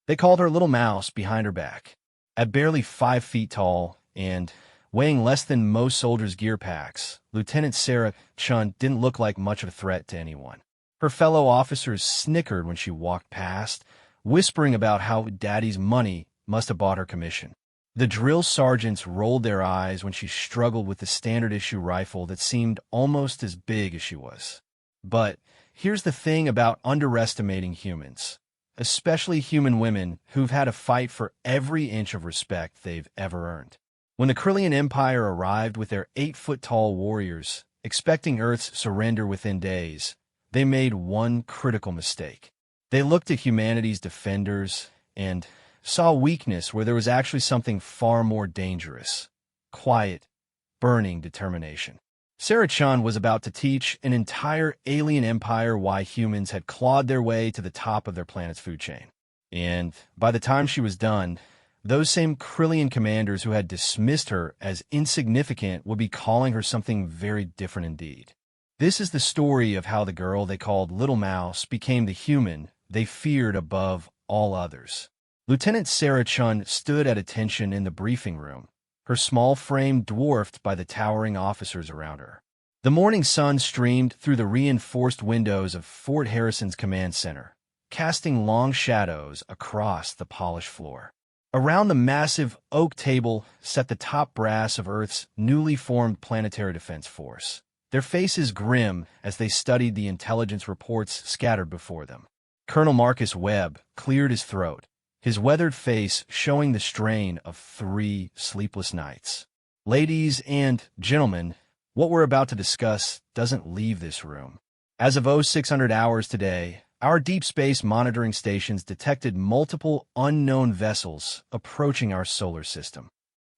They called her Little Mouse behind her back. At barely 5 feet tall and weighing less than most soldiers' gear packs, Lieutenant Sarah Chun didn't look like much of a threat to anyone. Her fellow officers snickered when she walked past, whispering about how Daddy's money must have bought her commission. The drill sergeants rolled their eyes when she struggled with the standard-issue rifle that seemed almost as big as she was. But here's the thing about underestimating humans, especially human women who've had to fight for every inch of respect they've ever earned. When the Krillian Empire arrived with their 8-foot-tall warriors, expecting Earth's surrender within days, they made one critical mistake. They looked at humanity's defenders and saw weakness where there was actually something far more dangerous: quiet, burning determination. Sarah Chun was about to teach an entire alien empire why humans had clawed their way to the top of their planet's food chain. And by the time she was done, those same Krillian commanders who had dismissed her as insignificant would be calling her something very different indeed. This is the story of how the girl they called Little Mouse became the human they feared above all others. Lieutenant Sarah Chun stood at attention in the briefing room, her small frame dwarfed by the towering officers around her. The morning sun streamed through the reinforced windows of Fort Harrison's command center, casting long shadows across the polished floor. Around the massive oak table sat the top brass of Earth's newly formed Planetary Defense Force, their faces grim as they studied the intelligence reports scattered before them. Colonel Marcus Webb cleared his throat, his weathered face showing the strain of 3 sleepless nights. Ladies and gentlemen, what we're about to discuss doesn't leave this room. As of 0600 hours today, our deep space monitoring stations detected multiple unknown vessels approaching our solar system.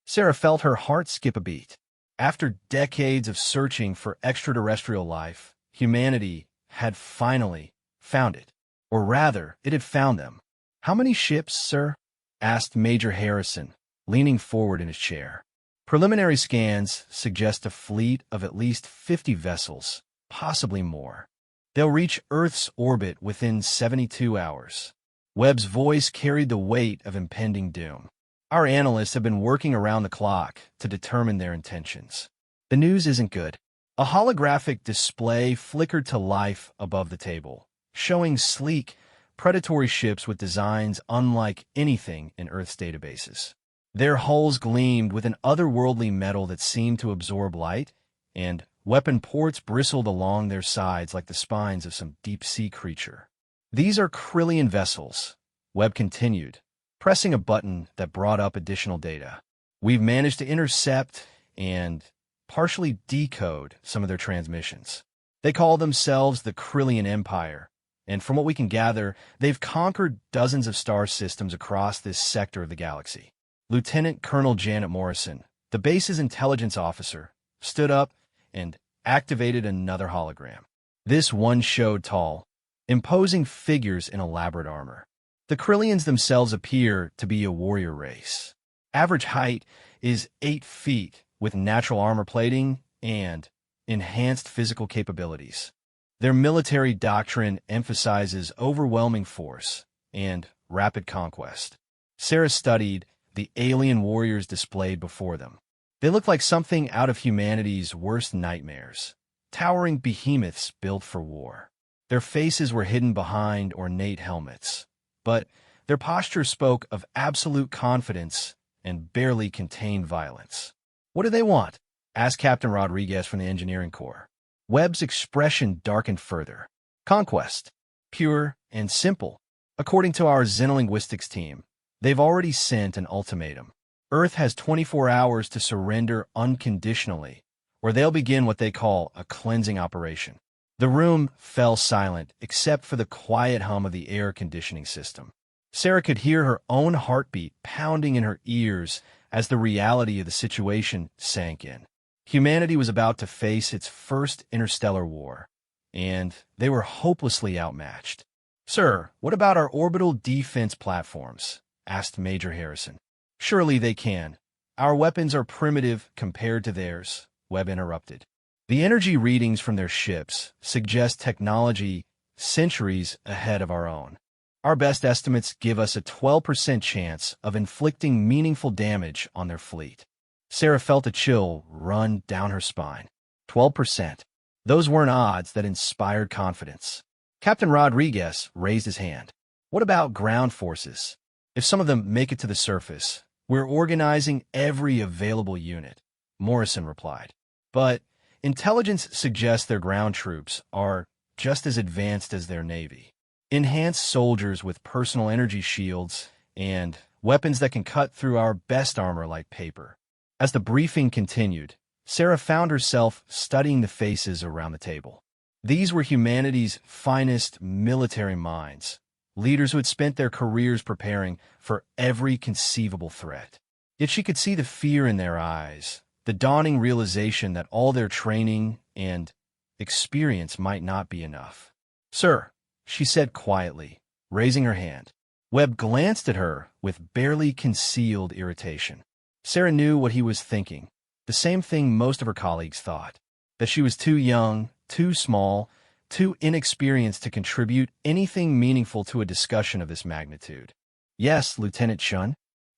Sarah felt her heart skip a beat. After decades of searching for extraterrestrial life, humanity had finally found it. Or rather, it had found them. "How many ships, sir?" asked Major Harrison, leaning forward in his chair. "Preliminary scans suggest a fleet of at least 50 vessels, possibly more. They'll reach Earth's orbit within 72 hours. Webb's voice carried the weight of impending doom. "Our analysts have been working around the clock to determine their intentions. The news isn't good." A holographic display flickered to life above the table, showing sleek, predatory ships with designs unlike anything in Earth's databases. Their hulls gleamed with an otherworldly metal that seemed to absorb light, and weapon ports bristled along their sides like the spines of some deep-sea creature. "These are Krillian vessels," Webb continued, pressing a button that brought up additional data. "We've managed to intercept and partially decode some of their transmissions. They call themselves the Krillian Empire, and from what we can gather, they've conquered dozens of star systems across this sector of the galaxy." Lieutenant Colonel Janet Morrison, the base's intelligence officer, stood up and activated another hologram. This one showed tall, imposing figures in elaborate armor. The Krillians themselves appear to be a warrior race. Average height is 8 feet, with natural armor plating and enhanced physical capabilities. Their military doctrine emphasizes overwhelming force and rapid conquest. Sarah studied the alien warriors displayed before them. They looked like something out of humanity's worst nightmares, towering behemoths built for war. Their faces were hidden behind ornate helmets, but their posture spoke of absolute confidence and barely contained violence. "What do they want?" asked Captain Rodriguez from the Engineering Corps. Webb's expression darkened further. "Conquest. Pure and simple. According to our xenolinguistics team, they've already sent an ultimatum. Earth has 24 hours to surrender unconditionally, or they'll begin what they call a cleansing operation." The room fell silent, except for the quiet hum of the air conditioning system. Sarah could hear her own heartbeat pounding in her ears as the reality of the situation sank in. Humanity was about to face its first interstellar war, and they were hopelessly outmatched. "Sir, what about our orbital defense platforms?" asked Major Harrison. "Surely they can. Our weapons are primitive compared to theirs," Webb interrupted. "The energy readings from their ships suggest technology centuries ahead of our own. Our best estimates give us a 12% chance of inflicting meaningful damage on their fleet. Sarah felt a chill run down her spine. 12%. Those weren't odds that inspired confidence. Captain Rodriguez raised his hand. What about ground forces? If some of them make it to the surface, we're organizing every available unit, Morrison replied. But intelligence suggests their ground troops are just as advanced as their navy. Enhanced soldiers with personal energy shields and weapons that can cut through our best armor like paper. As the briefing continued, Sarah found herself studying the faces around the table. These were humanity's finest military minds, leaders who had spent their careers preparing for every conceivable threat. Yet she could see the fear in their eyes, the dawning realization that all their training and experience might not be enough. "Sir," she said quietly, raising her hand. Webb glanced at her with barely concealed irritation. Sarah knew what he was thinking, the same thing most of her colleagues thought, that she was too young, too small, too inexperienced to contribute anything meaningful to a discussion of this magnitude. "Yes, Lieutenant Shun.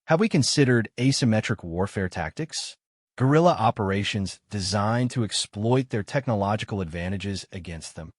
Have we considered asymmetric warfare tactics? Guerrilla operations designed to exploit their technological advantages against them."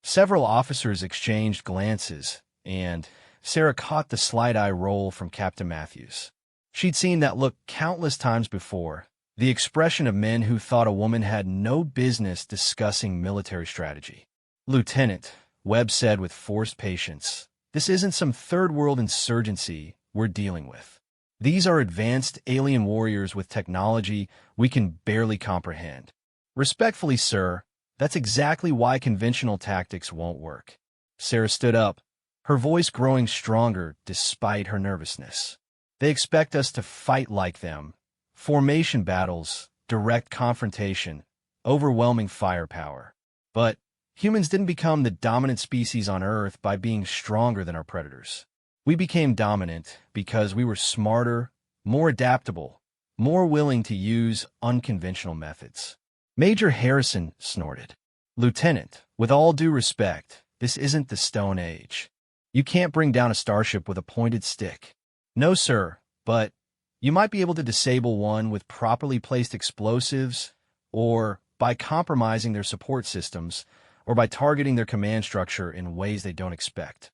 Several officers exchanged glances, and Sarah caught the slight eye roll from Captain Matthews. She'd seen that look countless times before, the expression of men who thought a woman had no business discussing military strategy. "Lieutenant," Webb said with forced patience, "this isn't some third-world insurgency we're dealing with. These are advanced alien warriors with technology we can barely comprehend. Respectfully, sir, that's exactly why conventional tactics won't work." Sarah stood up, her voice growing stronger despite her nervousness. "They expect us to fight like them. Formation battles, direct confrontation, overwhelming firepower. But humans didn't become the dominant species on Earth by being stronger than our predators. We became dominant because we were smarter, more adaptable, more willing to use unconventional methods." Major Harrison snorted. "Lieutenant, with all due respect, this isn't the Stone Age. You can't bring down a starship with a pointed stick." "No, sir, but you might be able to disable one with properly placed explosives, or by compromising their support systems, or by targeting their command structure in ways they don't expect."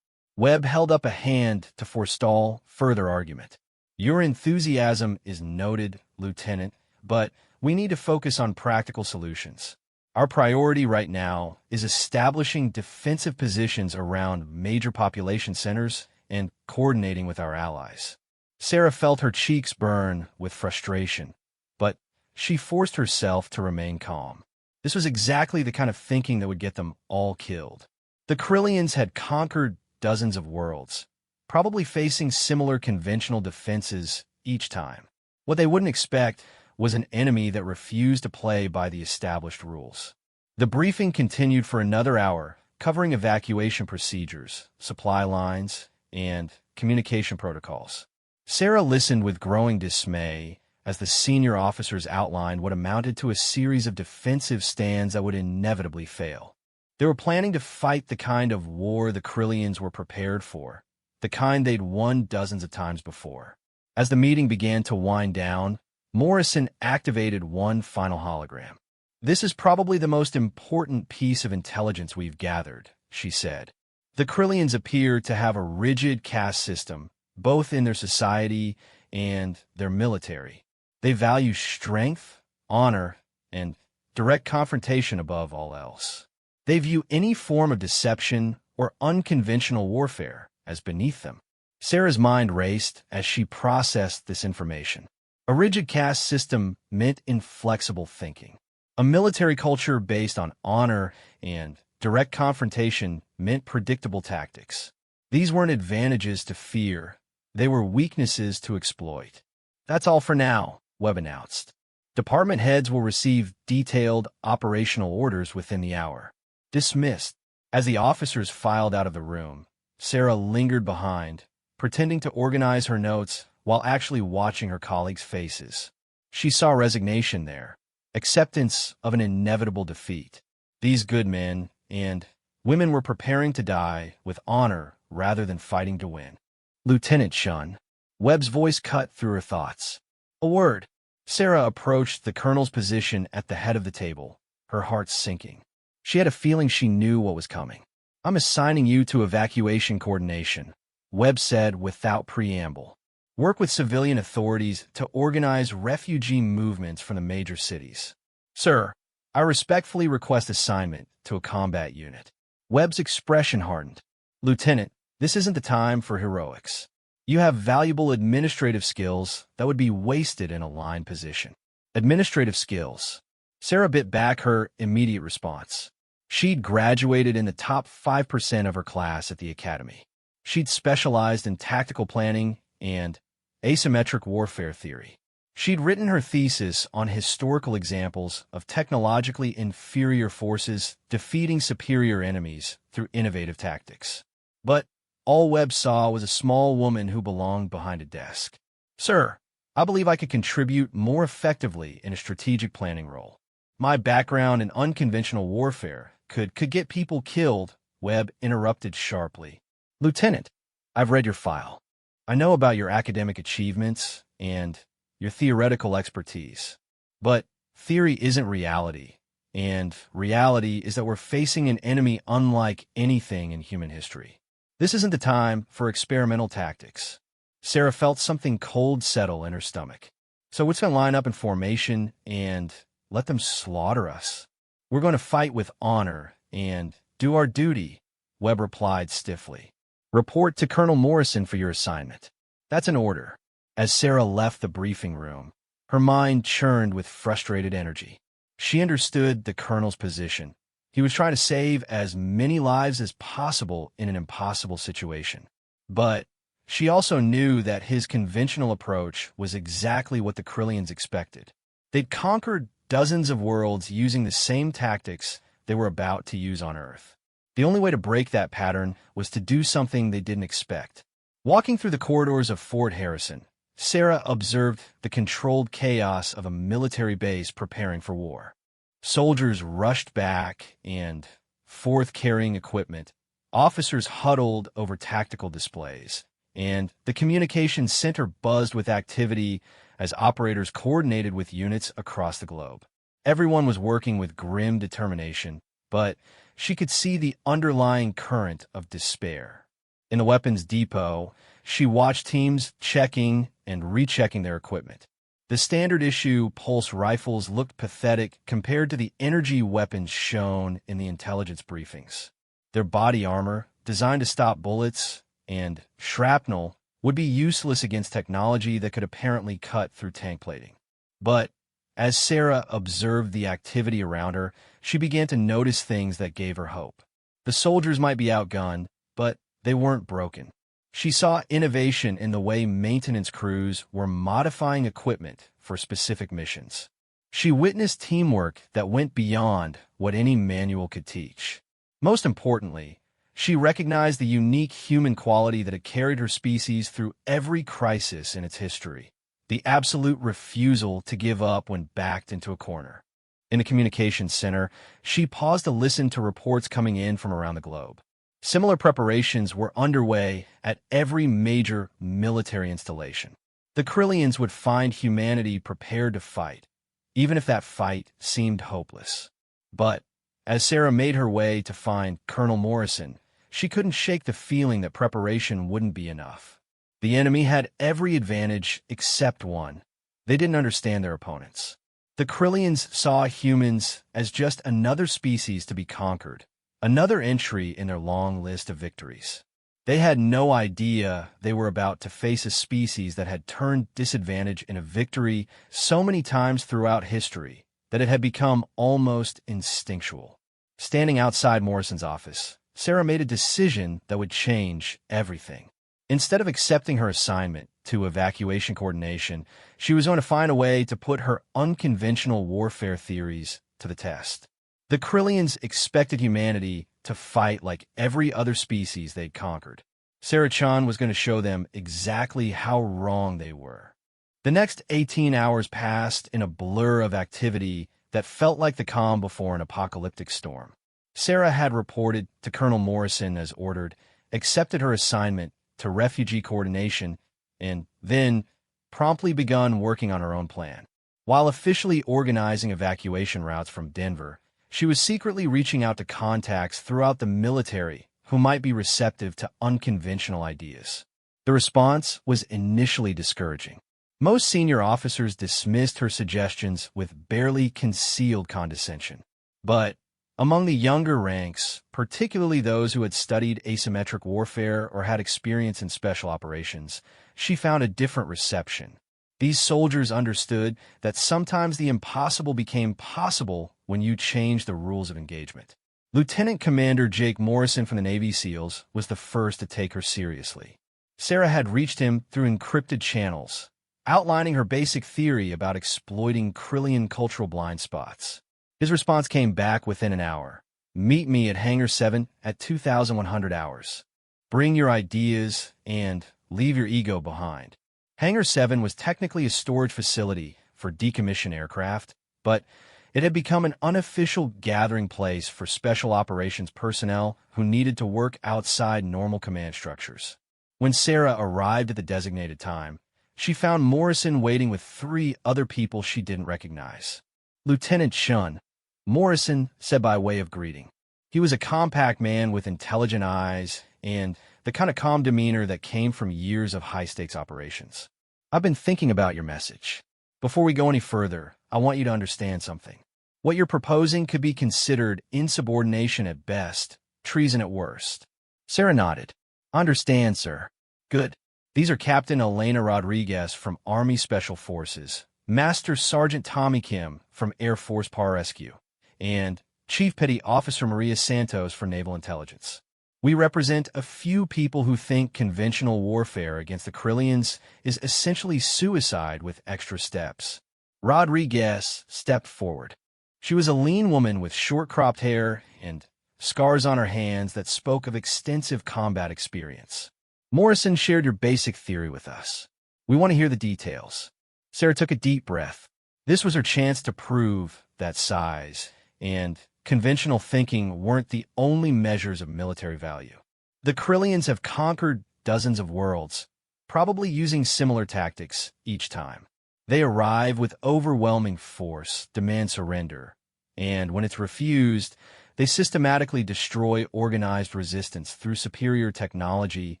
Webb held up a hand to forestall further argument. "Your enthusiasm is noted, Lieutenant, but we need to focus on practical solutions. Our priority right now is establishing defensive positions around major population centers and coordinating with our allies." Sarah felt her cheeks burn with frustration, but she forced herself to remain calm. This was exactly the kind of thinking that would get them all killed. The Krillians had conquered dozens of worlds, probably facing similar conventional defenses each time. What they wouldn't expect was an enemy that refused to play by the established rules. The briefing continued for another hour, covering evacuation procedures, supply lines, and communication protocols. Sarah listened with growing dismay as the senior officers outlined what amounted to a series of defensive stands that would inevitably fail. They were planning to fight the kind of war the Krillians were prepared for, the kind they'd won dozens of times before. As the meeting began to wind down, Morrison activated one final hologram. "This is probably the most important piece of intelligence we've gathered," she said. "The Krillians appear to have a rigid caste system, both in their society and their military. They value strength, honor, and direct confrontation above all else. They view any form of deception or unconventional warfare as beneath them." Sarah's mind raced as she processed this information. A rigid caste system meant inflexible thinking. A military culture based on honor and direct confrontation meant predictable tactics. These weren't advantages to fear. They were weaknesses to exploit. "That's all for now," Webb announced. "Department heads will receive detailed operational orders within the hour." Dismissed. As the officers filed out of the room, Sarah lingered behind, pretending to organize her notes while actually watching her colleagues' faces. She saw resignation there, acceptance of an inevitable defeat. These good men and women were preparing to die with honor rather than fighting to win. Lieutenant Chun. Webb's voice cut through her thoughts. A word. Sarah approached the colonel's position at the head of the table, her heart sinking. She had a feeling she knew what was coming. I'm assigning you to evacuation coordination, Webb said without preamble. Work with civilian authorities to organize refugee movements from the major cities. Sir, I respectfully request assignment to a combat unit. Webb's expression hardened. Lieutenant, this isn't the time for heroics. You have valuable administrative skills that would be wasted in a line position. Administrative skills. Sarah bit back her immediate response. She'd graduated in the top 5% of her class at the academy. She'd specialized in tactical planning and asymmetric warfare theory. She'd written her thesis on historical examples of technologically inferior forces defeating superior enemies through innovative tactics. But all Webb saw was a small woman who belonged behind a desk. Sir, I believe I could contribute more effectively in a strategic planning role. My background in unconventional warfare could get people killed, Webb interrupted sharply. Lieutenant, I've read your file. I know about your academic achievements and your theoretical expertise. But theory isn't reality, and reality is that we're facing an enemy unlike anything in human history. This isn't the time for experimental tactics. Sarah felt something cold settle in her stomach. So we're going to line up in formation and let them slaughter us. We're going to fight with honor and do our duty, Webb replied stiffly. Report to Colonel Morrison for your assignment. That's an order. As Sarah left the briefing room, her mind churned with frustrated energy. She understood the colonel's position. He was trying to save as many lives as possible in an impossible situation. But she also knew that his conventional approach was exactly what the Krillians expected. They'd conquered dozens of worlds using the same tactics they were about to use on Earth. The only way to break that pattern was to do something they didn't expect. Walking through the corridors of Fort Harrison, Sarah observed the controlled chaos of a military base preparing for war. Soldiers rushed back and forth carrying equipment. Officers huddled over tactical displays, and the communications center buzzed with activity as operators coordinated with units across the globe. Everyone was working with grim determination, but she could see the underlying current of despair. In the weapons depot, she watched teams checking and rechecking their equipment. The standard issue pulse rifles looked pathetic compared to the energy weapons shown in the intelligence briefings. Their body armor, designed to stop bullets and shrapnel, would be useless against technology that could apparently cut through tank plating. But as Sarah observed the activity around her, she began to notice things that gave her hope. The soldiers might be outgunned, but they weren't broken. She saw innovation in the way maintenance crews were modifying equipment for specific missions. She witnessed teamwork that went beyond what any manual could teach. Most importantly, she recognized the unique human quality that had carried her species through every crisis in its history, the absolute refusal to give up when backed into a corner. In the communications center, she paused to listen to reports coming in from around the globe. Similar preparations were underway at every major military installation. The Krillians would find humanity prepared to fight, even if that fight seemed hopeless. But as Sarah made her way to find Colonel Morrison, she couldn't shake the feeling that preparation wouldn't be enough. The enemy had every advantage except one. They didn't understand their opponents. The Krillians saw humans as just another species to be conquered, another entry in their long list of victories. They had no idea they were about to face a species that had turned disadvantage into victory so many times throughout history that it had become almost instinctual. Standing outside Morrison's office, Sarah made a decision that would change everything. Instead of accepting her assignment to evacuation coordination, she was going to find a way to put her unconventional warfare theories to the test. The Krillians expected humanity to fight like every other species they'd conquered. Sarah Chan was going to show them exactly how wrong they were. The next 18 hours passed in a blur of activity that felt like the calm before an apocalyptic storm. Sarah had reported to Colonel Morrison as ordered, accepted her assignment to refugee coordination, and then promptly begun working on her own plan. While officially organizing evacuation routes from Denver, she was secretly reaching out to contacts throughout the military who might be receptive to unconventional ideas. The response was initially discouraging. Most senior officers dismissed her suggestions with barely concealed condescension. But among the younger ranks, particularly those who had studied asymmetric warfare or had experience in special operations, she found a different reception. These soldiers understood that sometimes the impossible became possible when you changed the rules of engagement. Lieutenant Commander Jake Morrison from the Navy SEALs was the first to take her seriously. Sarah had reached him through encrypted channels, outlining her basic theory about exploiting Krillian cultural blind spots. His response came back within an hour. Meet me at Hangar 7 at 2100 hours. Bring your ideas and leave your ego behind. Hangar 7 was technically a storage facility for decommissioned aircraft, but it had become an unofficial gathering place for special operations personnel who needed to work outside normal command structures. When Sarah arrived at the designated time, she found Morrison waiting with 3 other people she didn't recognize. Lieutenant Chun, Morrison said by way of greeting. He was a compact man with intelligent eyes and the kind of calm demeanor that came from years of high-stakes operations. I've been thinking about your message. Before we go any further, I want you to understand something. What you're proposing could be considered insubordination at best, treason at worst. Sarah nodded. Understand, sir. Good. These are Captain Elena Rodriguez from Army Special Forces, Master Sergeant Tommy Kim from Air Force Pararescue, and Chief Petty Officer Maria Santos for Naval Intelligence. We represent a few people who think conventional warfare against the Krillians is essentially suicide with extra steps. Rodriguez stepped forward. She was a lean woman with short-cropped hair and scars on her hands that spoke of extensive combat experience. Morrison shared your basic theory with us. We want to hear the details. Sarah took a deep breath. This was her chance to prove that size and conventional thinking weren't the only measures of military value. The Krillians have conquered dozens of worlds, probably using similar tactics each time. They arrive with overwhelming force, demand surrender, and when it's refused, they systematically destroy organized resistance through superior technology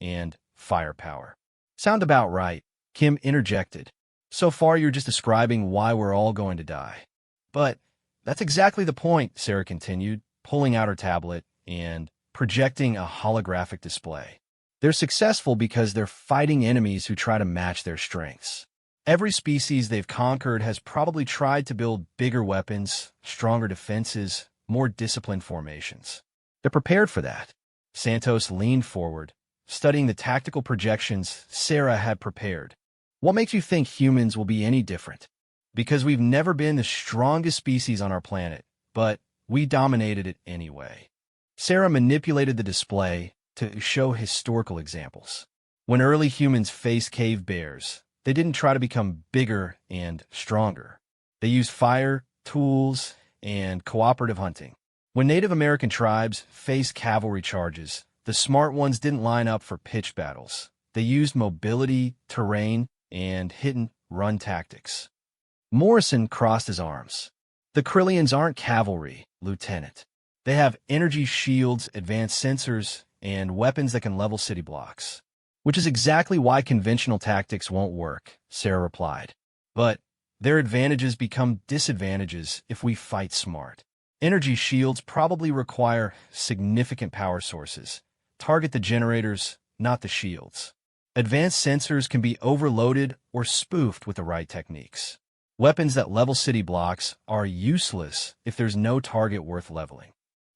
and firepower. Sound about right, Kim interjected. So far, you're just describing why we're all going to die. But that's exactly the point, Sarah continued, pulling out her tablet and projecting a holographic display. They're successful because they're fighting enemies who try to match their strengths. Every species they've conquered has probably tried to build bigger weapons, stronger defenses, more disciplined formations. They're prepared for that. Santos leaned forward, studying the tactical projections Sarah had prepared. What makes you think humans will be any different? Because we've never been the strongest species on our planet, but we dominated it anyway. Sarah manipulated the display to show historical examples. When early humans faced cave bears, they didn't try to become bigger and stronger. They used fire, tools, and cooperative hunting. When Native American tribes faced cavalry charges, the smart ones didn't line up for pitched battles. They used mobility, terrain, and hit-and-run tactics. Morrison crossed his arms. The Krillians aren't cavalry, Lieutenant. They have energy shields, advanced sensors, and weapons that can level city blocks. Which is exactly why conventional tactics won't work, Sarah replied. But their advantages become disadvantages if we fight smart. Energy shields probably require significant power sources. Target the generators, not the shields. Advanced sensors can be overloaded or spoofed with the right techniques. Weapons that level city blocks are useless if there's no target worth leveling.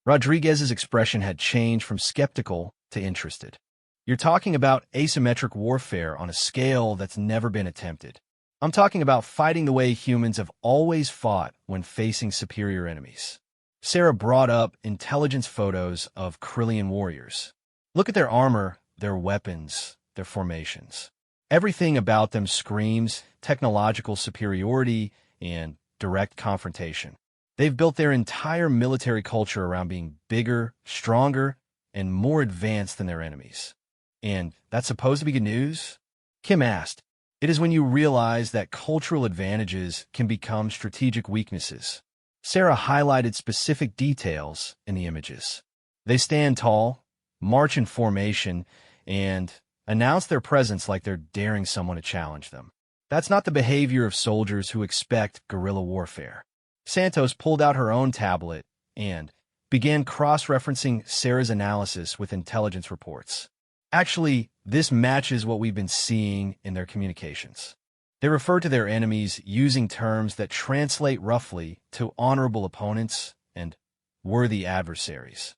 Rodriguez's expression had changed from skeptical to interested. You're talking about asymmetric warfare on a scale that's never been attempted. I'm talking about fighting the way humans have always fought when facing superior enemies. Sarah brought up intelligence photos of Krillian warriors. Look at their armor, their weapons, their formations. Everything about them screams technological superiority and direct confrontation. They've built their entire military culture around being bigger, stronger, and more advanced than their enemies. And that's supposed to be good news? Kim asked. It is when you realize that cultural advantages can become strategic weaknesses. Sarah highlighted specific details in the images. They stand tall, march in formation, and announce their presence like they're daring someone to challenge them. That's not the behavior of soldiers who expect guerrilla warfare. Santos pulled out her own tablet and began cross-referencing Sarah's analysis with intelligence reports. Actually, this matches what we've been seeing in their communications. They refer to their enemies using terms that translate roughly to honorable opponents and worthy adversaries.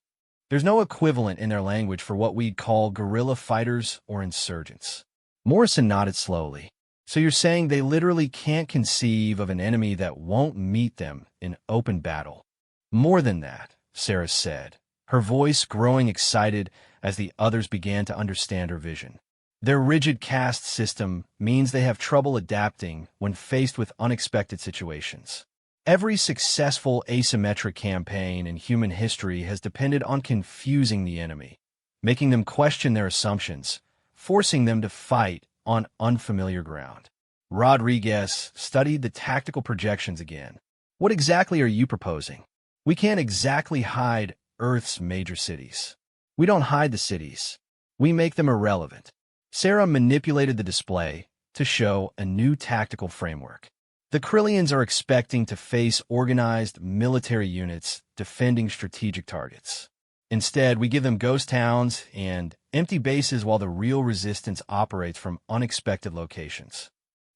There's no equivalent in their language for what we'd call guerrilla fighters or insurgents. Morrison nodded slowly. So you're saying they literally can't conceive of an enemy that won't meet them in open battle? More than that, Sarah said, her voice growing excited as the others began to understand her vision. Their rigid caste system means they have trouble adapting when faced with unexpected situations. Every successful asymmetric campaign in human history has depended on confusing the enemy, making them question their assumptions, forcing them to fight on unfamiliar ground. Rodriguez studied the tactical projections again. What exactly are you proposing? We can't exactly hide Earth's major cities. We don't hide the cities. We make them irrelevant. Sarah manipulated the display to show a new tactical framework. The Krillians are expecting to face organized military units defending strategic targets. Instead, we give them ghost towns and empty bases while the real resistance operates from unexpected locations.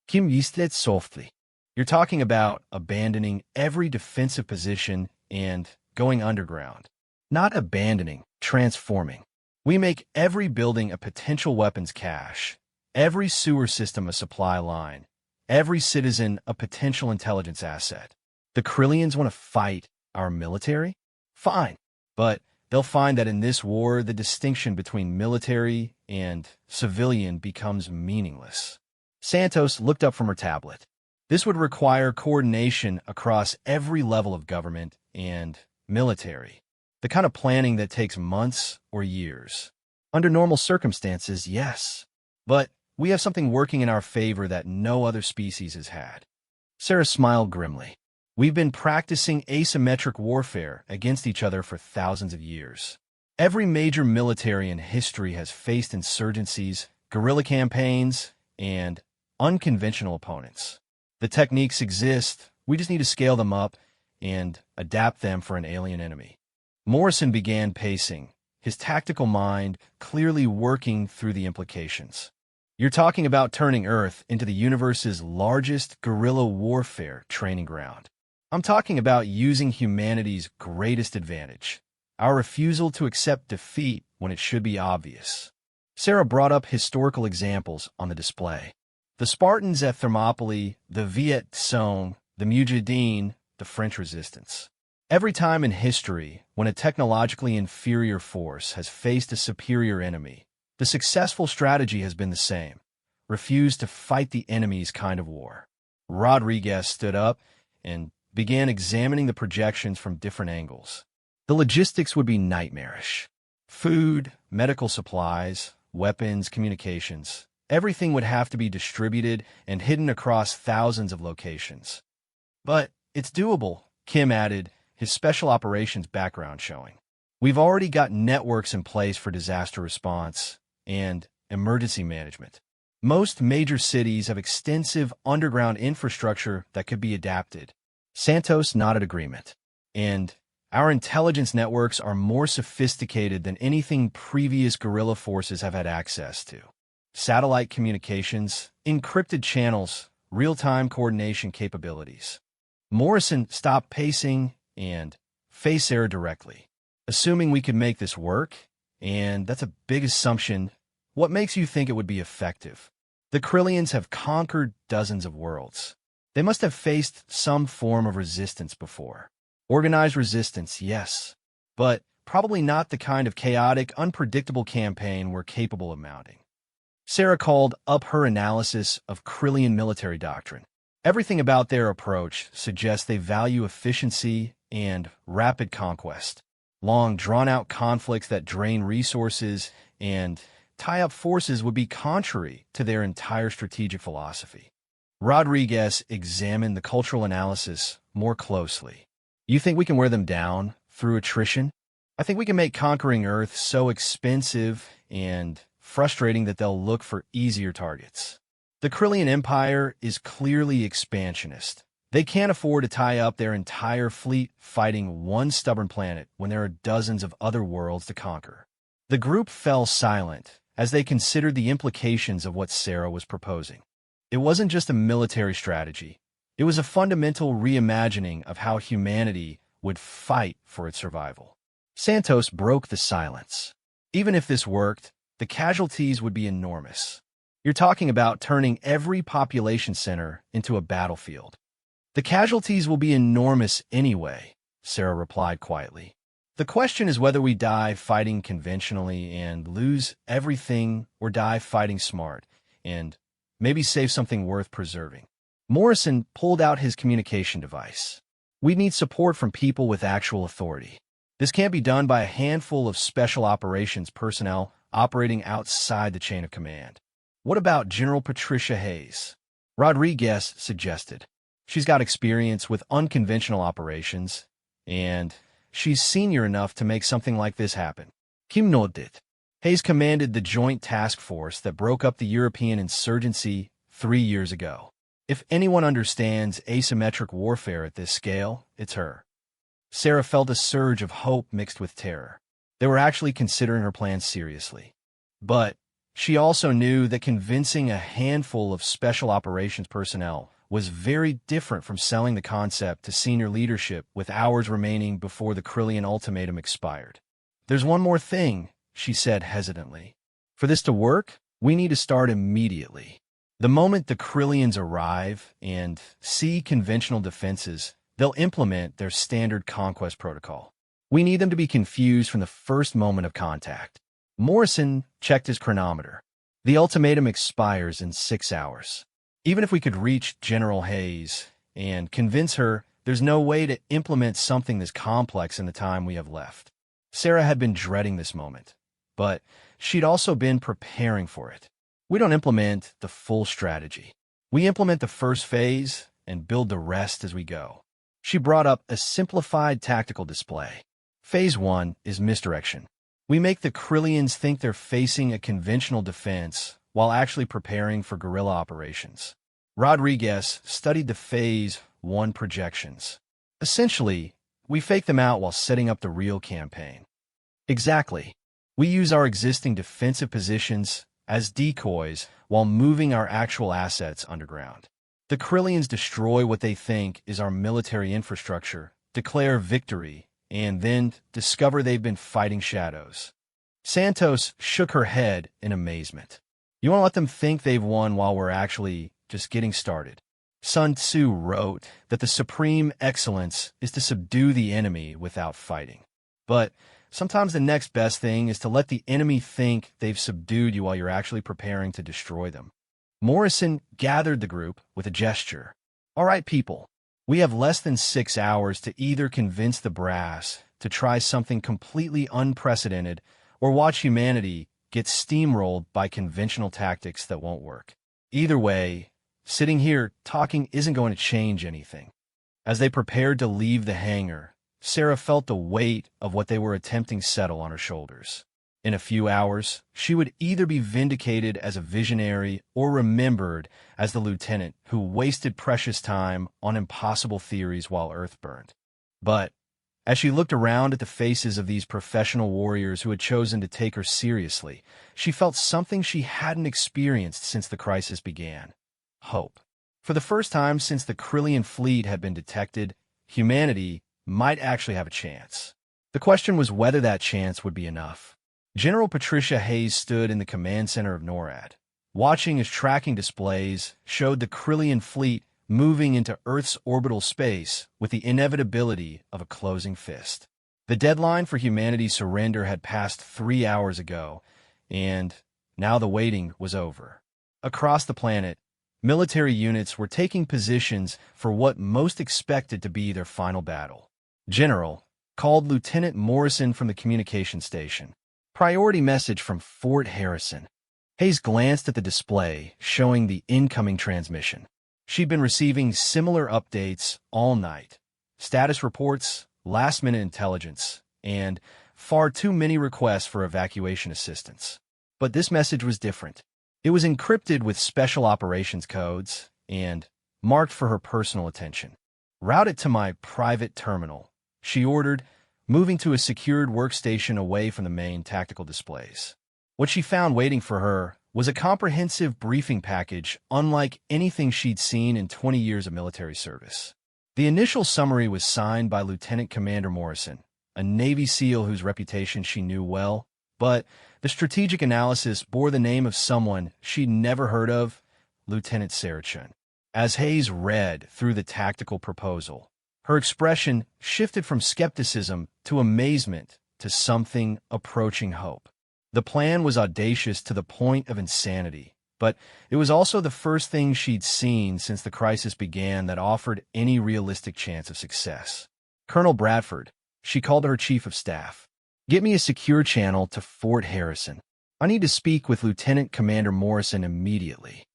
Kim used it softly. You're talking about abandoning every defensive position and going underground. Not abandoning, transforming. We make every building a potential weapons cache, every sewer system a supply line, every citizen a potential intelligence asset. The Krillians want to fight our military? Fine, but they'll find that in this war, the distinction between military and civilian becomes meaningless. Santos looked up from her tablet. This would require coordination across every level of government and military. The kind of planning that takes months or years. Under normal circumstances, yes. But we have something working in our favor that no other species has had. Sarah smiled grimly. We've been practicing asymmetric warfare against each other for thousands of years. Every major military in history has faced insurgencies, guerrilla campaigns, and unconventional opponents. The techniques exist, we just need to scale them up and adapt them for an alien enemy. Morrison began pacing, his tactical mind clearly working through the implications. You're talking about turning Earth into the universe's largest guerrilla warfare training ground. I'm talking about using humanity's greatest advantage, our refusal to accept defeat when it should be obvious. Sarah brought up historical examples on the display. The Spartans at Thermopylae, the Viet Cong, the Mujahideen, the French resistance. Every time in history, when a technologically inferior force has faced a superior enemy, the successful strategy has been the same. Refuse to fight the enemy's kind of war. Rodriguez stood up and began examining the projections from different angles. The logistics would be nightmarish. Food, medical supplies, weapons, communications. Everything would have to be distributed and hidden across thousands of locations. But it's doable, Kim added, his special operations background showing. We've already got networks in place for disaster response and emergency management. Most major cities have extensive underground infrastructure that could be adapted. Santos nodded agreement. And our intelligence networks are more sophisticated than anything previous guerrilla forces have had access to. Satellite communications, encrypted channels, real-time coordination capabilities. Morrison stopped pacing and faced Sarah directly. Assuming we could make this work, and that's a big assumption, what makes you think it would be effective? The Krillians have conquered dozens of worlds. They must have faced some form of resistance before. Organized resistance, yes, but probably not the kind of chaotic, unpredictable campaign we're capable of mounting. Sarah called up her analysis of Krillian military doctrine. Everything about their approach suggests they value efficiency and rapid conquest. Long, drawn-out conflicts that drain resources and tie up forces would be contrary to their entire strategic philosophy. Rodriguez examined the cultural analysis more closely. You think we can wear them down through attrition? I think we can make conquering Earth so expensive and frustrating that they'll look for easier targets. The Krillian Empire is clearly expansionist. They can't afford to tie up their entire fleet fighting one stubborn planet when there are dozens of other worlds to conquer. The group fell silent as they considered the implications of what Sarah was proposing. It wasn't just a military strategy. It was a fundamental reimagining of how humanity would fight for its survival. Santos broke the silence. Even if this worked, the casualties would be enormous. You're talking about turning every population center into a battlefield. The casualties will be enormous anyway, Sarah replied quietly. The question is whether we die fighting conventionally and lose everything or die fighting smart and maybe save something worth preserving. Morrison pulled out his communication device. We need support from people with actual authority. This can't be done by a handful of special operations personnel operating outside the chain of command. What about General Patricia Hayes? Rodriguez suggested. She's got experience with unconventional operations, and she's senior enough to make something like this happen. Kim nodded. Hayes commanded the joint task force that broke up the European insurgency 3 years ago. If anyone understands asymmetric warfare at this scale, it's her. Sarah felt a surge of hope mixed with terror. They were actually considering her plan seriously. But she also knew that convincing a handful of special operations personnel was very different from selling the concept to senior leadership with hours remaining before the Krillian ultimatum expired. There's one more thing, she said hesitantly. For this to work, we need to start immediately. The moment the Krillians arrive and see conventional defenses, they'll implement their standard conquest protocol. We need them to be confused from the first moment of contact. Morrison checked his chronometer. The ultimatum expires in 6 hours. Even if we could reach General Hayes and convince her there's no way to implement something this complex in the time we have left. Sarah had been dreading this moment, but she'd also been preparing for it. We don't implement the full strategy. We implement the first phase and build the rest as we go. She brought up a simplified tactical display. Phase 1 is misdirection. We make the Krillians think they're facing a conventional defense while actually preparing for guerrilla operations. Rodriguez studied the Phase 1 projections. Essentially, we fake them out while setting up the real campaign. Exactly. We use our existing defensive positions as decoys while moving our actual assets underground. The Krillians destroy what they think is our military infrastructure, declare victory, and then discover they've been fighting shadows. Santos shook her head in amazement. You want to let them think they've won while we're actually just getting started. Sun Tzu wrote that the supreme excellence is to subdue the enemy without fighting. But sometimes the next best thing is to let the enemy think they've subdued you while you're actually preparing to destroy them. Morrison gathered the group with a gesture. All right, people. We have less than 6 hours to either convince the brass to try something completely unprecedented or watch humanity get steamrolled by conventional tactics that won't work. Either way, sitting here talking isn't going to change anything. As they prepared to leave the hangar, Sarah felt the weight of what they were attempting settle on her shoulders. In a few hours, she would either be vindicated as a visionary or remembered as the lieutenant who wasted precious time on impossible theories while Earth burned. But as she looked around at the faces of these professional warriors who had chosen to take her seriously, she felt something she hadn't experienced since the crisis began. Hope. For the first time since the Krillian fleet had been detected, humanity might actually have a chance. The question was whether that chance would be enough. General Patricia Hayes stood in the command center of NORAD, watching as tracking displays showed the Krillian fleet moving into Earth's orbital space with the inevitability of a closing fist. The deadline for humanity's surrender had passed 3 hours ago, and now the waiting was over. Across the planet, military units were taking positions for what most expected to be their final battle. General, called Lieutenant Morrison from the communication station. Priority message from Fort Harrison. Hayes glanced at the display, showing the incoming transmission. She'd been receiving similar updates all night. Status reports, last-minute intelligence, and far too many requests for evacuation assistance. But this message was different. It was encrypted with special operations codes and marked for her personal attention. "Route it to my private terminal," she ordered, moving to a secured workstation away from the main tactical displays. What she found waiting for her was a comprehensive briefing package unlike anything she'd seen in 20 years of military service. The initial summary was signed by Lieutenant Commander Morrison, a Navy SEAL whose reputation she knew well, but the strategic analysis bore the name of someone she'd never heard of, Lieutenant Sarah Chun. As Hayes read through the tactical proposal, her expression shifted from skepticism to amazement to something approaching hope. The plan was audacious to the point of insanity, but it was also the first thing she'd seen since the crisis began that offered any realistic chance of success. "Colonel Bradford," she called her chief of staff, "get me a secure channel to Fort Harrison. I need to speak with Lieutenant Commander Morrison immediately."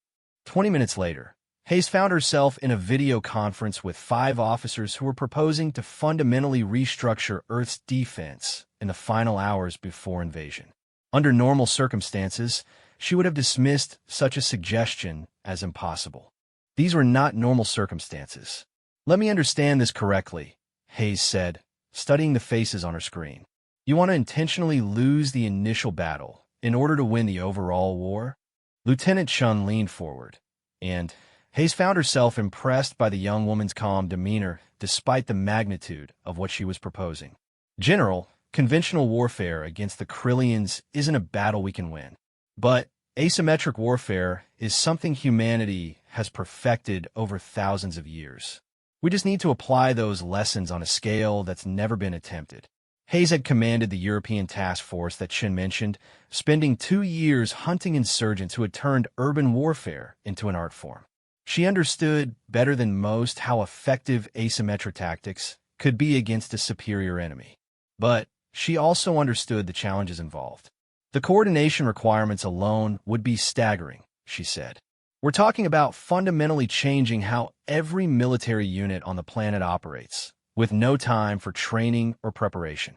20 minutes later, Hayes found herself in a video conference with 5 officers who were proposing to fundamentally restructure Earth's defense in the final hours before invasion. Under normal circumstances, she would have dismissed such a suggestion as impossible. These were not normal circumstances. "Let me understand this correctly," Hayes said, studying the faces on her screen. "You want to intentionally lose the initial battle in order to win the overall war?" Lieutenant Chun leaned forward, and Hayes found herself impressed by the young woman's calm demeanor despite the magnitude of what she was proposing. "General, conventional warfare against the Krillians isn't a battle we can win. But asymmetric warfare is something humanity has perfected over thousands of years. We just need to apply those lessons on a scale that's never been attempted." Hayes had commanded the European task force that Chin mentioned, spending 2 years hunting insurgents who had turned urban warfare into an art form. She understood better than most how effective asymmetric tactics could be against a superior enemy. But she also understood the challenges involved. "The coordination requirements alone would be staggering," she said. "We're talking about fundamentally changing how every military unit on the planet operates, with no time for training or preparation."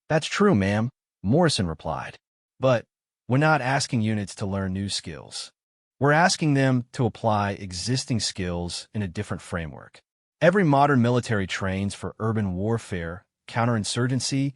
"That's true, ma'am," Morrison replied. "But we're not asking units to learn new skills. We're asking them to apply existing skills in a different framework. Every modern military trains for urban warfare, counterinsurgency,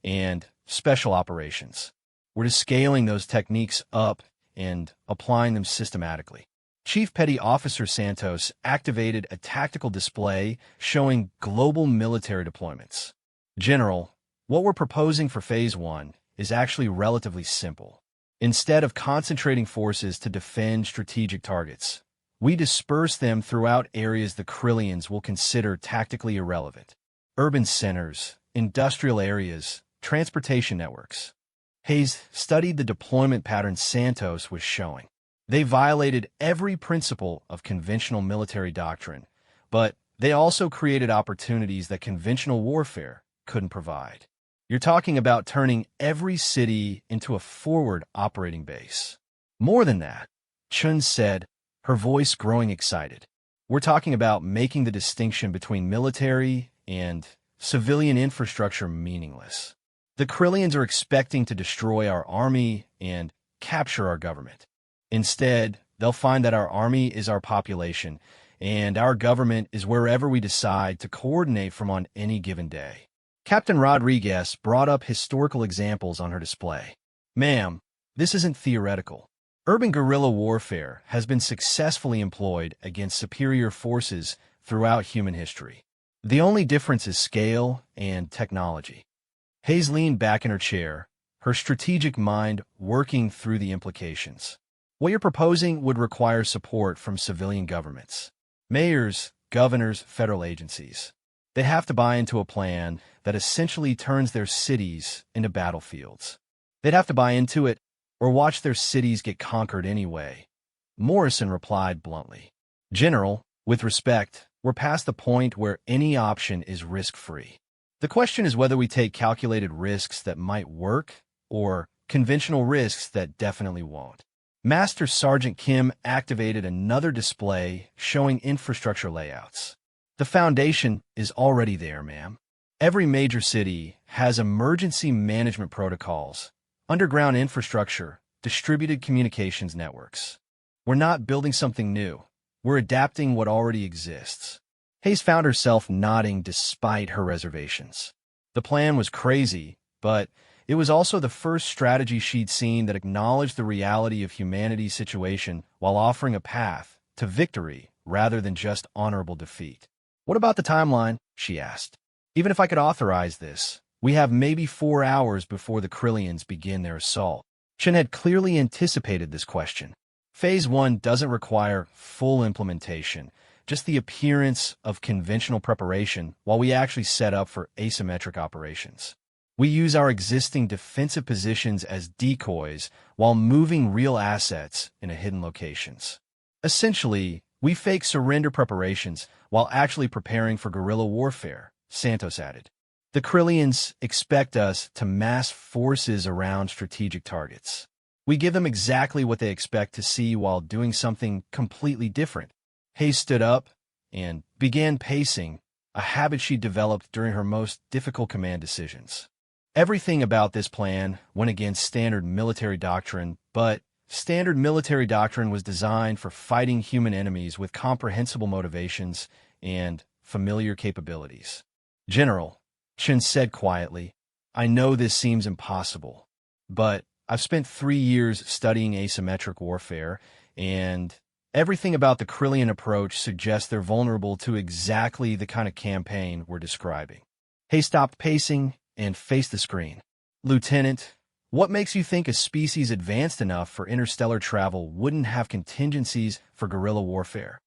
and special operations. We're just scaling those techniques up and applying them systematically." Chief Petty Officer Santos activated a tactical display showing global military deployments. "General, what we're proposing for Phase 1 is actually relatively simple. Instead of concentrating forces to defend strategic targets, we disperse them throughout areas the Krillians will consider tactically irrelevant. Urban centers, industrial areas, transportation networks." Hayes studied the deployment pattern Santos was showing. They violated every principle of conventional military doctrine, but they also created opportunities that conventional warfare couldn't provide. "You're talking about turning every city into a forward operating base." "More than that," Chun said, her voice growing excited. "We're talking about making the distinction between military and civilian infrastructure meaningless. The Krillians are expecting to destroy our army and capture our government. Instead, they'll find that our army is our population, and our government is wherever we decide to coordinate from on any given day." Captain Rodriguez brought up historical examples on her display. "Ma'am, this isn't theoretical. Urban guerrilla warfare has been successfully employed against superior forces throughout human history. The only difference is scale and technology." Hayes leaned back in her chair, her strategic mind working through the implications. "What you're proposing would require support from civilian governments. Mayors, governors, federal agencies. They have to buy into a plan that essentially turns their cities into battlefields. They'd have to buy into it or watch their cities get conquered anyway." Morrison replied bluntly. "General, with respect, we're past the point where any option is risk-free. The question is whether we take calculated risks that might work or conventional risks that definitely won't. Master Sergeant Kim activated another display showing infrastructure layouts. The foundation is already there, ma'am. Every major city has emergency management protocols, underground infrastructure, distributed communications networks. We're not building something new. We're adapting what already exists. Hayes found herself nodding despite her reservations. The plan was crazy, but it was also the first strategy she'd seen that acknowledged the reality of humanity's situation while offering a path to victory rather than just honorable defeat. What about the timeline? She asked. Even if I could authorize this, we have maybe 4 hours before the Krillians begin their assault. Chen had clearly anticipated this question. Phase 1 doesn't require full implementation, just the appearance of conventional preparation while we actually set up for asymmetric operations. We use our existing defensive positions as decoys while moving real assets into hidden locations. Essentially, we fake surrender preparations while actually preparing for guerrilla warfare, Santos added. The Krillians expect us to mass forces around strategic targets. We give them exactly what they expect to see while doing something completely different. Hayes stood up and began pacing, a habit she developed during her most difficult command decisions. Everything about this plan went against standard military doctrine, but standard military doctrine was designed for fighting human enemies with comprehensible motivations and familiar capabilities. General, Chen said quietly, I know this seems impossible, but I've spent 3 years studying asymmetric warfare, and everything about the Krillian approach suggests they're vulnerable to exactly the kind of campaign we're describing. Hay stopped pacing and faced the screen. Lieutenant, what makes you think a species advanced enough for interstellar travel wouldn't have contingencies for guerrilla warfare?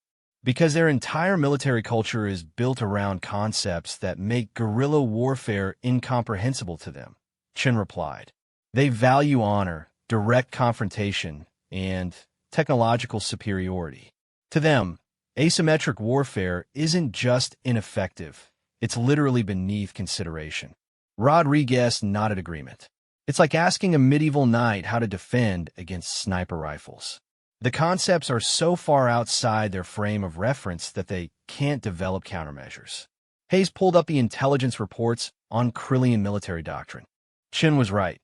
Because their entire military culture is built around concepts that make guerrilla warfare incomprehensible to them, Chen replied. They value honor, direct confrontation, and technological superiority. To them, asymmetric warfare isn't just ineffective, it's literally beneath consideration. Rodriguez nodded agreement. It's like asking a medieval knight how to defend against sniper rifles. The concepts are so far outside their frame of reference that they can't develop countermeasures. Hayes pulled up the intelligence reports on Krillian military doctrine. Chen was right.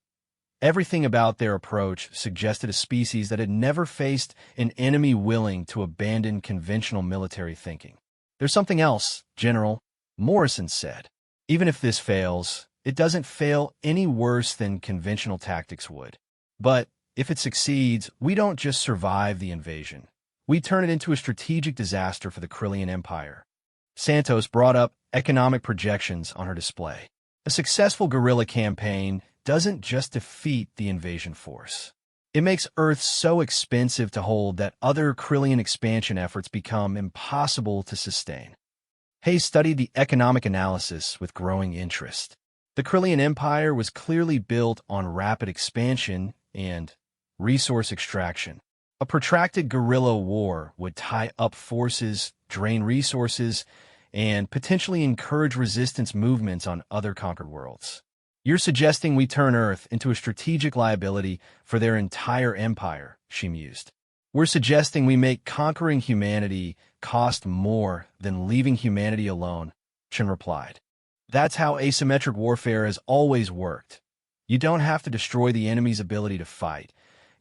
Everything about their approach suggested a species that had never faced an enemy willing to abandon conventional military thinking. There's something else, General, Morrison said. Even if this fails, it doesn't fail any worse than conventional tactics would. But if it succeeds, we don't just survive the invasion. We turn it into a strategic disaster for the Krillian Empire. Santos brought up economic projections on her display. A successful guerrilla campaign doesn't just defeat the invasion force. It makes Earth so expensive to hold that other Krillian expansion efforts become impossible to sustain. Hayes studied the economic analysis with growing interest. The Krillian Empire was clearly built on rapid expansion and resource extraction. A protracted guerrilla war would tie up forces, drain resources, and potentially encourage resistance movements on other conquered worlds. You're suggesting we turn Earth into a strategic liability for their entire empire, she mused. We're suggesting we make conquering humanity cost more than leaving humanity alone, Chen replied. That's how asymmetric warfare has always worked. You don't have to destroy the enemy's ability to fight.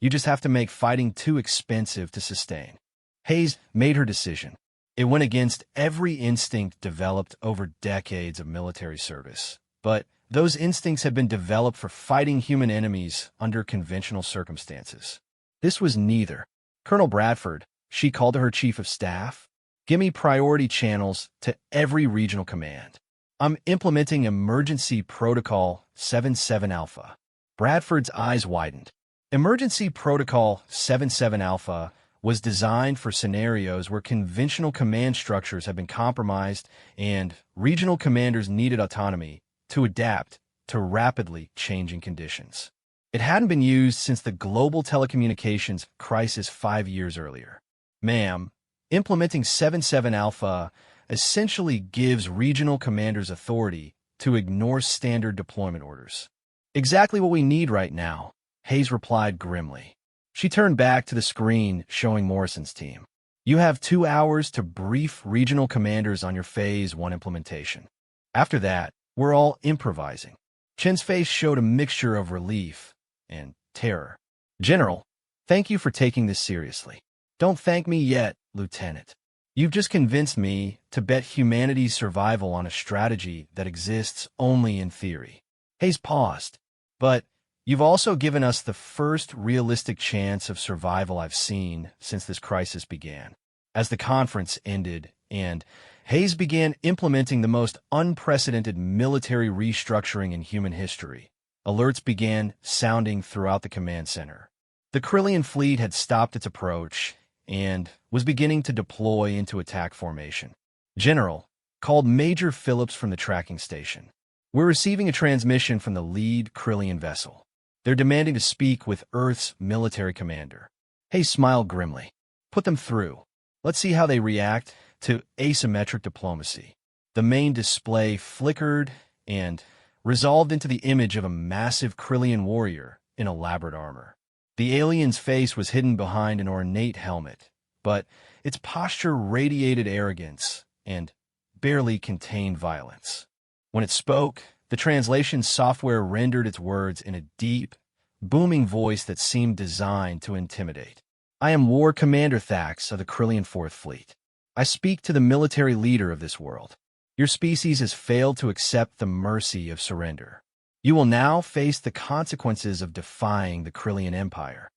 You just have to make fighting too expensive to sustain. Hayes made her decision. It went against every instinct developed over decades of military service. But those instincts had been developed for fighting human enemies under conventional circumstances. This was neither. Colonel Bradford, she called to her chief of staff, give me priority channels to every regional command. I'm implementing Emergency Protocol 77 Alpha. Bradford's eyes widened. Emergency Protocol 77 Alpha was designed for scenarios where conventional command structures had been compromised and regional commanders needed autonomy to adapt to rapidly changing conditions. It hadn't been used since the global telecommunications crisis 5 years earlier. Ma'am, implementing 77 Alpha essentially gives regional commanders authority to ignore standard deployment orders. Exactly what we need right now, Hayes replied grimly. She turned back to the screen showing Morrison's team. You have 2 hours to brief regional commanders on your Phase 1 implementation. After that, we're all improvising. Chen's face showed a mixture of relief and terror. General, thank you for taking this seriously. Don't thank me yet, Lieutenant. You've just convinced me to bet humanity's survival on a strategy that exists only in theory. Hayes paused. But you've also given us the first realistic chance of survival I've seen since this crisis began. As the conference ended and Hayes began implementing the most unprecedented military restructuring in human history, alerts began sounding throughout the command center. The Krillian fleet had stopped its approach and was beginning to deploy into attack formation. General, called Major Phillips from the tracking station. We're receiving a transmission from the lead Krillian vessel. They're demanding to speak with Earth's military commander. Hayes smiled grimly. Put them through. Let's see how they react to asymmetric diplomacy. The main display flickered and resolved into the image of a massive Krillian warrior in elaborate armor. The alien's face was hidden behind an ornate helmet, but its posture radiated arrogance and barely contained violence. When it spoke, the translation software rendered its words in a deep, booming voice that seemed designed to intimidate. I am War Commander Thax of the Krillian Fourth Fleet. I speak to the military leader of this world. Your species has failed to accept the mercy of surrender. You will now face the consequences of defying the Krillian Empire.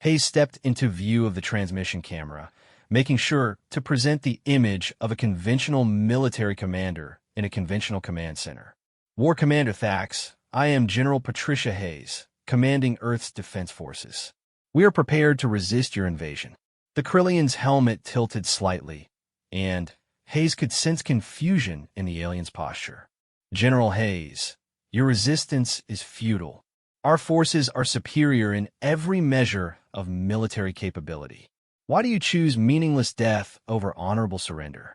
Hayes stepped into view of the transmission camera, making sure to present the image of a conventional military commander in a conventional command center. War Commander Thax, I am General Patricia Hayes, commanding Earth's Defense Forces. We are prepared to resist your invasion. The Krillian's helmet tilted slightly, and Hayes could sense confusion in the alien's posture. General Hayes, your resistance is futile. Our forces are superior in every measure of military capability. Why do you choose meaningless death over honorable surrender?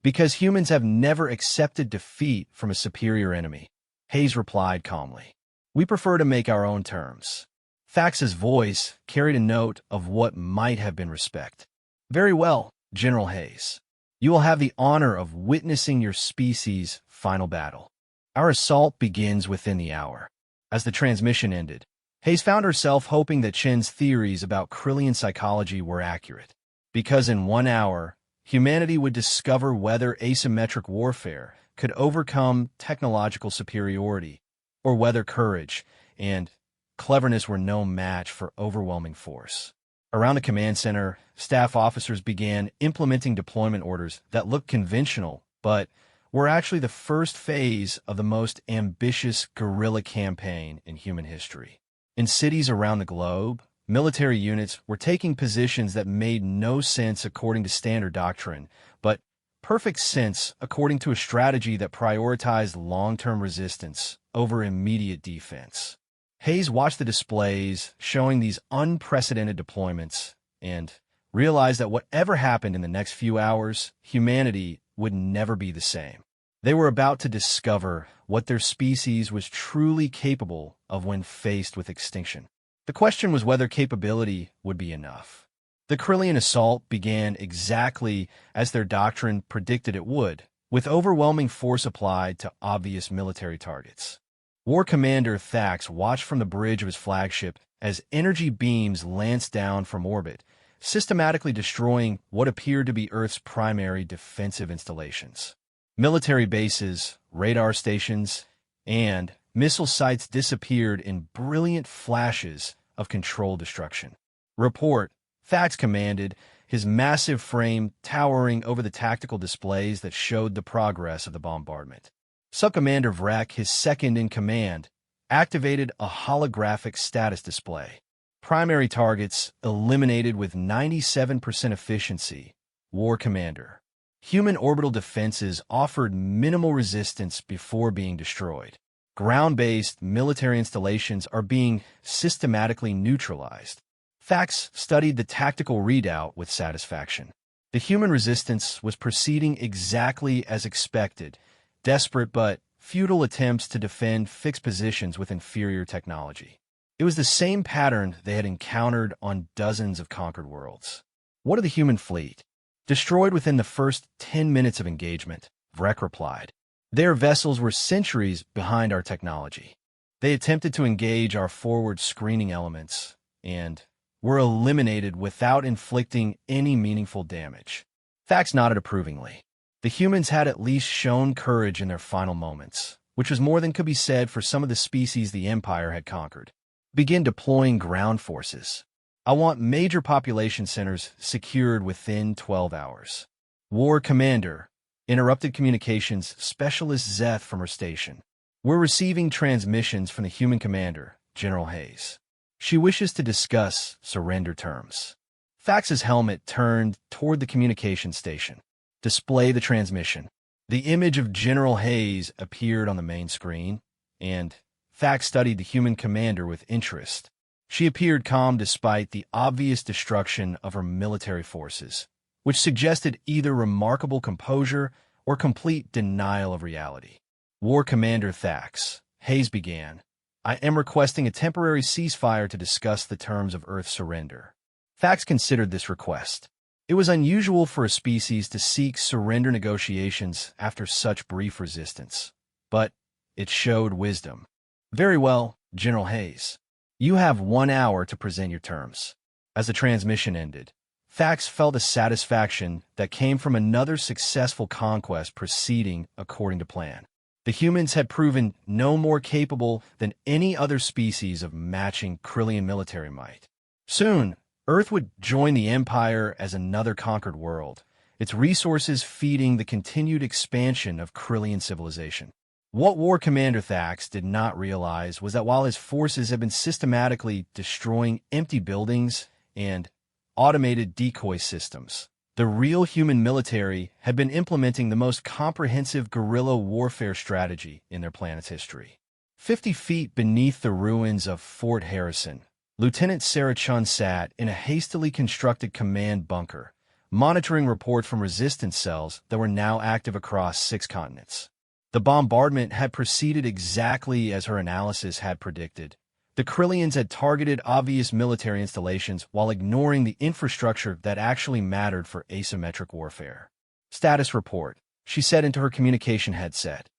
Because humans have never accepted defeat from a superior enemy, Hayes replied calmly. We prefer to make our own terms. Thax's voice carried a note of what might have been respect. Very well, General Hayes. You will have the honor of witnessing your species' final battle. Our assault begins within the hour. As the transmission ended, Hayes found herself hoping that Chen's theories about Krillian psychology were accurate, because in 1 hour, humanity would discover whether asymmetric warfare could overcome technological superiority, or whether courage and cleverness were no match for overwhelming force. Around the command center, staff officers began implementing deployment orders that looked conventional, but were actually the first phase of the most ambitious guerrilla campaign in human history. In cities around the globe, military units were taking positions that made no sense according to standard doctrine, but perfect sense according to a strategy that prioritized long-term resistance over immediate defense. Hayes watched the displays showing these unprecedented deployments and realized that whatever happened in the next few hours, humanity would never be the same. They were about to discover what their species was truly capable of when faced with extinction. The question was whether capability would be enough. The Krillian assault began exactly as their doctrine predicted it would, with overwhelming force applied to obvious military targets. War Commander Thax watched from the bridge of his flagship as energy beams lanced down from orbit, systematically destroying what appeared to be Earth's primary defensive installations. Military bases, radar stations, and missile sites disappeared in brilliant flashes of controlled destruction. Report, Thax commanded, his massive frame towering over the tactical displays that showed the progress of the bombardment. Subcommander Vrek, his second in command, activated a holographic status display. Primary targets eliminated with 97% efficiency. War Commander. Human orbital defenses offered minimal resistance before being destroyed. Ground-based military installations are being systematically neutralized. Thax studied the tactical readout with satisfaction. The human resistance was proceeding exactly as expected, desperate but futile attempts to defend fixed positions with inferior technology. It was the same pattern they had encountered on dozens of conquered worlds. What of the human fleet? Destroyed within the first 10 minutes of engagement, Vrek replied. Their vessels were centuries behind our technology. They attempted to engage our forward screening elements and were eliminated without inflicting any meaningful damage. Thax nodded approvingly. The humans had at least shown courage in their final moments, which was more than could be said for some of the species the Empire had conquered. Begin deploying ground forces. I want major population centers secured within 12 hours. War Commander interrupted communications specialist Zeth from her station. We're receiving transmissions from the human commander, General Hayes. She wishes to discuss surrender terms. Thax's helmet turned toward the communication station. Display the transmission. The image of General Hayes appeared on the main screen, and Thax studied the human commander with interest. She appeared calm despite the obvious destruction of her military forces, which suggested either remarkable composure or complete denial of reality. War Commander Thax, Hayes began. I am requesting a temporary ceasefire to discuss the terms of Earth's surrender. Thax considered this request. It was unusual for a species to seek surrender negotiations after such brief resistance, but it showed wisdom. Very well, General Hayes. You have 1 hour to present your terms. As the transmission ended, Thax felt a satisfaction that came from another successful conquest proceeding according to plan. The humans had proven no more capable than any other species of matching Krillian military might. Soon, Earth would join the Empire as another conquered world, its resources feeding the continued expansion of Krillian civilization. What War Commander Thax did not realize was that while his forces had been systematically destroying empty buildings and automated decoy systems, the real human military had been implementing the most comprehensive guerrilla warfare strategy in their planet's history. 50 feet beneath the ruins of Fort Harrison, Lieutenant Sarah Chun sat in a hastily constructed command bunker, monitoring reports from resistance cells that were now active across 6 continents. The bombardment had proceeded exactly as her analysis had predicted. The Krillians had targeted obvious military installations while ignoring the infrastructure that actually mattered for asymmetric warfare. Status report, she said into her communication headset.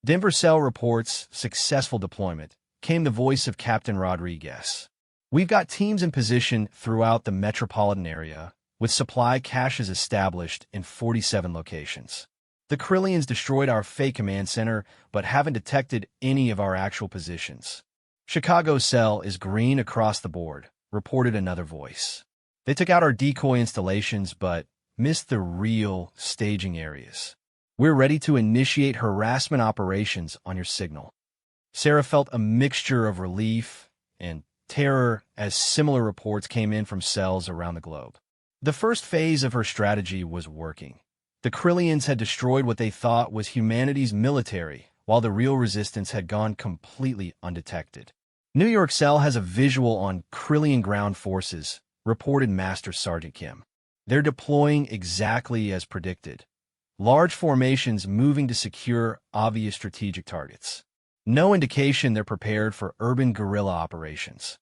Denver Cell reports successful deployment, came the voice of Captain Rodriguez. We've got teams in position throughout the metropolitan area, with supply caches established in 47 locations. The Krillians destroyed our fake command center, but haven't detected any of our actual positions. Chicago Cell is green across the board, reported another voice. They took out our decoy installations, but missed the real staging areas. We're ready to initiate harassment operations on your signal. Sarah felt a mixture of relief and terror as similar reports came in from cells around the globe. The first phase of her strategy was working. The Krillians had destroyed what they thought was humanity's military, while the real resistance had gone completely undetected. New York Cell has a visual on Krillian ground forces, reported Master Sergeant Kim. They're deploying exactly as predicted. Large formations moving to secure obvious strategic targets. No indication they're prepared for urban guerrilla operations.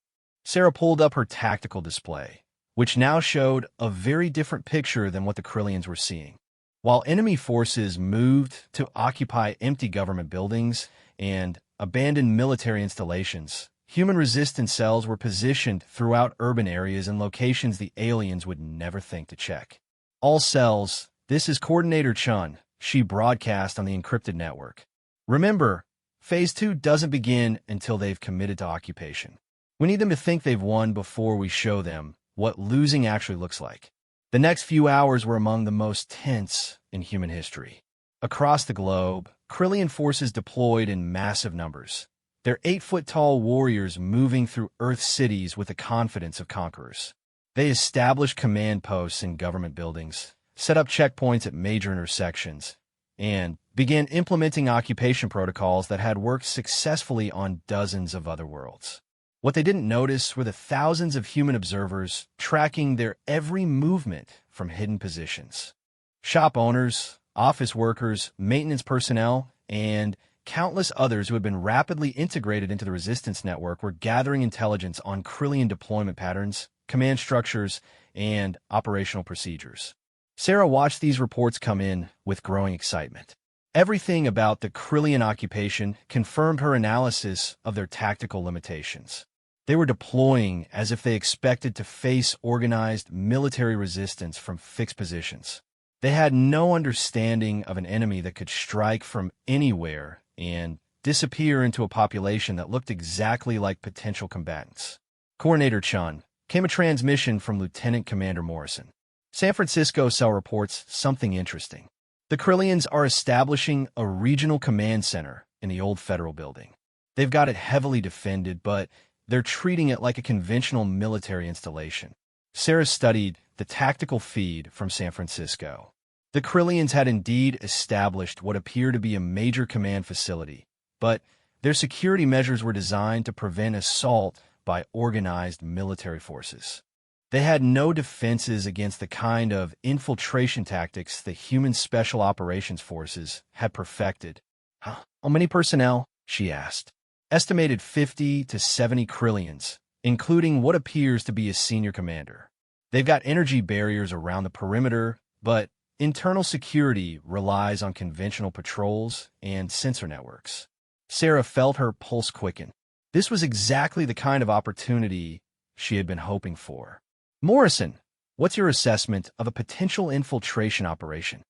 Sarah pulled up her tactical display, which now showed a very different picture than what the Krillians were seeing. While enemy forces moved to occupy empty government buildings and abandoned military installations, human resistance cells were positioned throughout urban areas in locations the aliens would never think to check. All cells, this is Coordinator Chun, she broadcast on the encrypted network. Remember, Phase 2 doesn't begin until they've committed to occupation. We need them to think they've won before we show them what losing actually looks like. The next few hours were among the most tense in human history. Across the globe, Krillian forces deployed in massive numbers. Their 8-foot-tall warriors moving through Earth cities with the confidence of conquerors. They established command posts in government buildings, set up checkpoints at major intersections, and began implementing occupation protocols that had worked successfully on dozens of other worlds. What they didn't notice were the thousands of human observers tracking their every movement from hidden positions. Shop owners, office workers, maintenance personnel, and countless others who had been rapidly integrated into the resistance network were gathering intelligence on Krillian deployment patterns, command structures, and operational procedures. Sarah watched these reports come in with growing excitement. Everything about the Krillian occupation confirmed her analysis of their tactical limitations. They were deploying as if they expected to face organized military resistance from fixed positions. They had no understanding of an enemy that could strike from anywhere and disappear into a population that looked exactly like potential combatants. Coordinator Chun, came a transmission from Lieutenant Commander Morrison. San Francisco cell reports something interesting. The Krillians are establishing a regional command center in the old federal building. They've got it heavily defended, but they're treating it like a conventional military installation. Sarah studied the tactical feed from San Francisco. The Krillians had indeed established what appeared to be a major command facility, but their security measures were designed to prevent assault by organized military forces. They had no defenses against the kind of infiltration tactics the human special operations forces had perfected. How many personnel? She asked. Estimated 50 to 70 Krillians, including what appears to be a senior commander. They've got energy barriers around the perimeter, but internal security relies on conventional patrols and sensor networks. Sarah felt her pulse quicken. This was exactly the kind of opportunity she had been hoping for. Morrison, what's your assessment of a potential infiltration operation?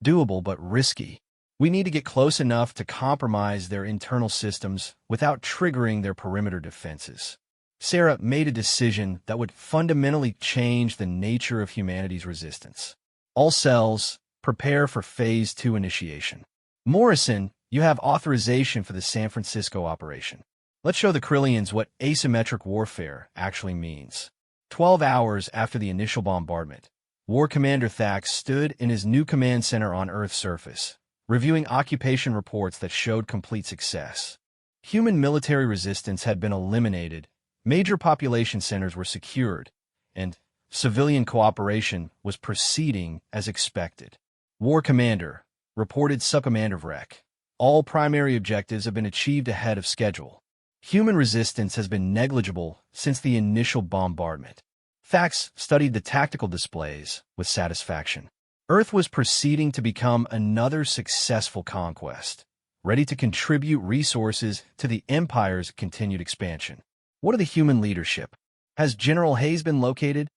Doable but risky. We need to get close enough to compromise their internal systems without triggering their perimeter defenses. Sarah made a decision that would fundamentally change the nature of humanity's resistance. All cells, prepare for Phase 2 initiation. Morrison, you have authorization for the San Francisco operation. Let's show the Krillians what asymmetric warfare actually means. 12 hours after the initial bombardment, War Commander Thax stood in his new command center on Earth's surface, reviewing occupation reports that showed complete success. Human military resistance had been eliminated, major population centers were secured, and civilian cooperation was proceeding as expected. War Commander, reported Subcommander Vrek. All primary objectives have been achieved ahead of schedule. Human resistance has been negligible since the initial bombardment. Thax studied the tactical displays with satisfaction. Earth was proceeding to become another successful conquest, ready to contribute resources to the Empire's continued expansion. What of the human leadership? Has General Hayes been located?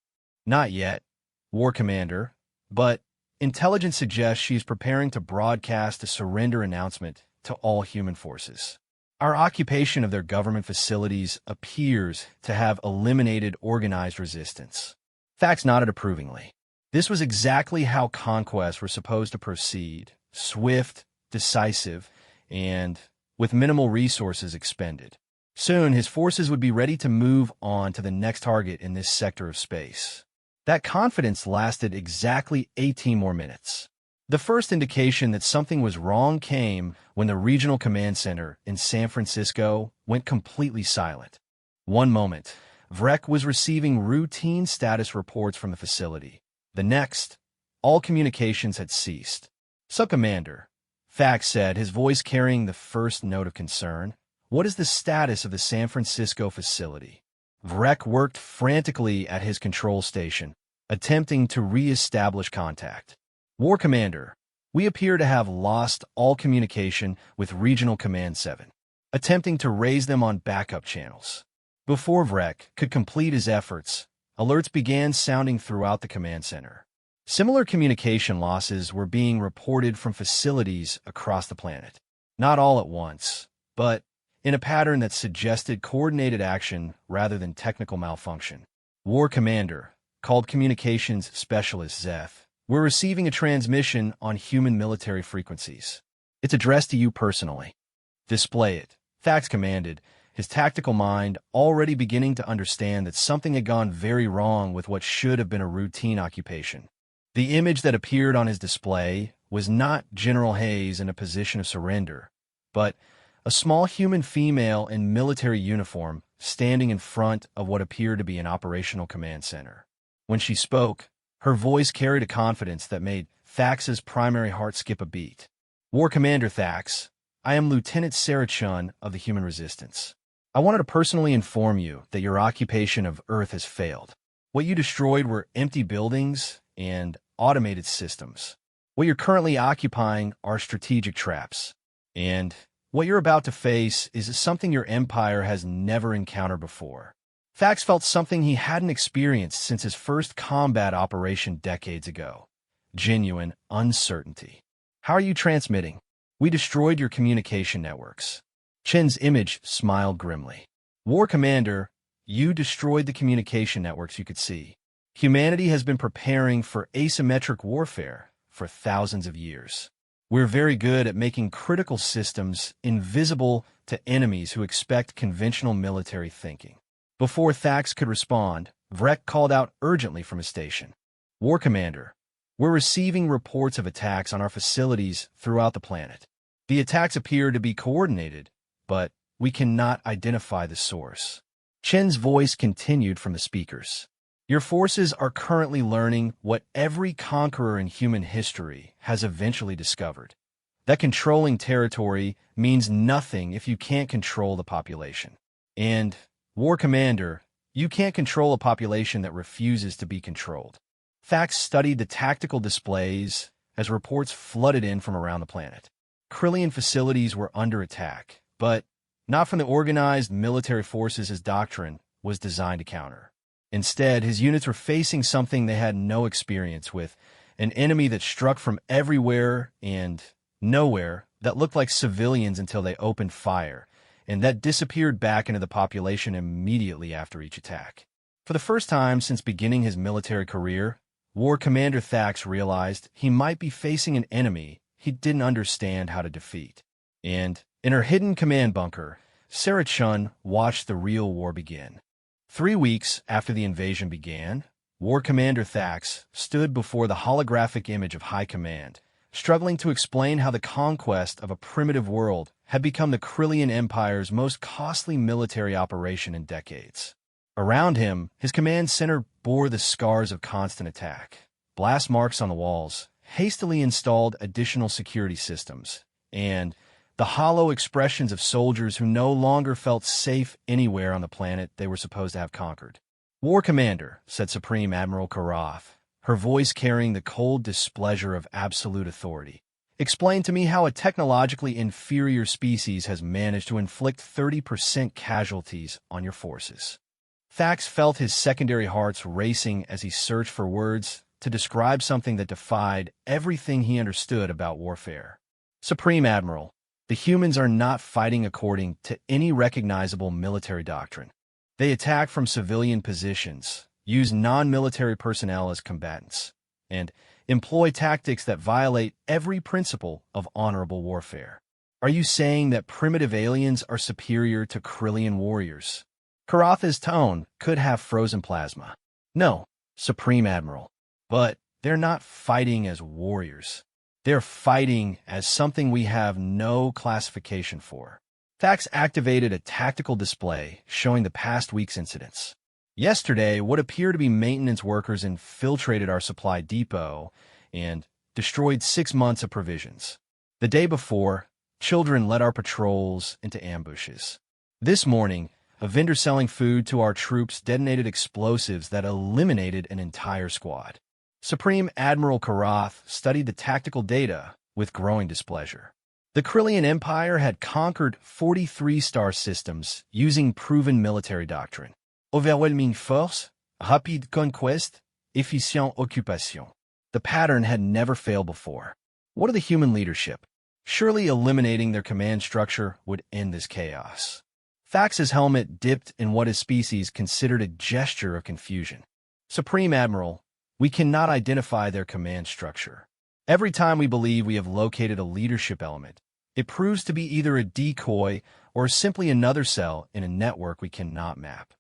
Not yet, War Commander, but intelligence suggests she's preparing to broadcast a surrender announcement to all human forces. Our occupation of their government facilities appears to have eliminated organized resistance. Thax nodded approvingly. This was exactly how conquests were supposed to proceed, swift, decisive, and with minimal resources expended. Soon, his forces would be ready to move on to the next target in this sector of space. That confidence lasted exactly 18 more minutes. The first indication that something was wrong came when the regional command center in San Francisco went completely silent. One moment, Vrek was receiving routine status reports from the facility. The next, all communications had ceased. Subcommander, Thax said, his voice carrying the first note of concern. What is the status of the San Francisco facility? Vrek worked frantically at his control station, attempting to re-establish contact. War Commander, we appear to have lost all communication with Regional Command 7, attempting to raise them on backup channels. Before Vrek could complete his efforts, alerts began sounding throughout the command center. Similar communication losses were being reported from facilities across the planet. Not all at once, but in a pattern that suggested coordinated action rather than technical malfunction. War Commander, called Communications Specialist Zeth, we're receiving a transmission on human military frequencies. It's addressed to you personally. Display it, Thax commanded, his tactical mind already beginning to understand that something had gone very wrong with what should have been a routine occupation. The image that appeared on his display was not General Hayes in a position of surrender, but a small human female in military uniform standing in front of what appeared to be an operational command center. When she spoke, her voice carried a confidence that made Thax's primary heart skip a beat. War Commander Thax, I am Lieutenant Sarah Chun of the Human Resistance. I wanted to personally inform you that your occupation of Earth has failed. What you destroyed were empty buildings and automated systems. What you're currently occupying are strategic traps. And what you're about to face is something your empire has never encountered before. Thax felt something he hadn't experienced since his first combat operation decades ago. Genuine uncertainty. How are you transmitting? We destroyed your communication networks. Chen's image smiled grimly. War Commander, you destroyed the communication networks you could see. Humanity has been preparing for asymmetric warfare for thousands of years. We're very good at making critical systems invisible to enemies who expect conventional military thinking. Before Thax could respond, Vrek called out urgently from his station. War Commander, we're receiving reports of attacks on our facilities throughout the planet. The attacks appear to be coordinated, but we cannot identify the source. Chen's voice continued from the speakers. Your forces are currently learning what every conqueror in human history has eventually discovered. That controlling territory means nothing if you can't control the population. And, War Commander, you can't control a population that refuses to be controlled. Thax studied the tactical displays as reports flooded in from around the planet. Krillian facilities were under attack, but not from the organized military forces his doctrine was designed to counter. Instead, his units were facing something they had no experience with, an enemy that struck from everywhere and nowhere that looked like civilians until they opened fire, and that disappeared back into the population immediately after each attack. For the first time since beginning his military career, War Commander Thax realized he might be facing an enemy he didn't understand how to defeat. And, in her hidden command bunker, Sarah Chun watched the real war begin. 3 weeks after the invasion began, War Commander Thax stood before the holographic image of High Command, struggling to explain how the conquest of a primitive world had become the Krillian Empire's most costly military operation in decades. Around him, his command center bore the scars of constant attack. Blast marks on the walls, hastily installed additional security systems, and the hollow expressions of soldiers who no longer felt safe anywhere on the planet they were supposed to have conquered. War Commander, said Supreme Admiral Karath, her voice carrying the cold displeasure of absolute authority, explain to me how a technologically inferior species has managed to inflict 30% casualties on your forces. Thax felt his secondary hearts racing as he searched for words to describe something that defied everything he understood about warfare. Supreme Admiral, the humans are not fighting according to any recognizable military doctrine. They attack from civilian positions, use non-military personnel as combatants, and employ tactics that violate every principle of honorable warfare. Are you saying that primitive aliens are superior to Krillian warriors? Karatha's tone could have frozen plasma. No, Supreme Admiral, but they're not fighting as warriors. They're fighting as something we have no classification for. Thax activated a tactical display showing the past week's incidents. Yesterday, what appeared to be maintenance workers infiltrated our supply depot and destroyed 6 months of provisions. The day before, children led our patrols into ambushes. This morning, a vendor selling food to our troops detonated explosives that eliminated an entire squad. Supreme Admiral Karath studied the tactical data with growing displeasure. The Krillian Empire had conquered 43 star systems using proven military doctrine. Overwhelming force, rapide conquest, efficient occupation. The pattern had never failed before. What of the human leadership? Surely eliminating their command structure would end this chaos. Thax's helmet dipped in what his species considered a gesture of confusion. Supreme Admiral, we cannot identify their command structure. Every time we believe we have located a leadership element, it proves to be either a decoy or simply another cell in a network we cannot map.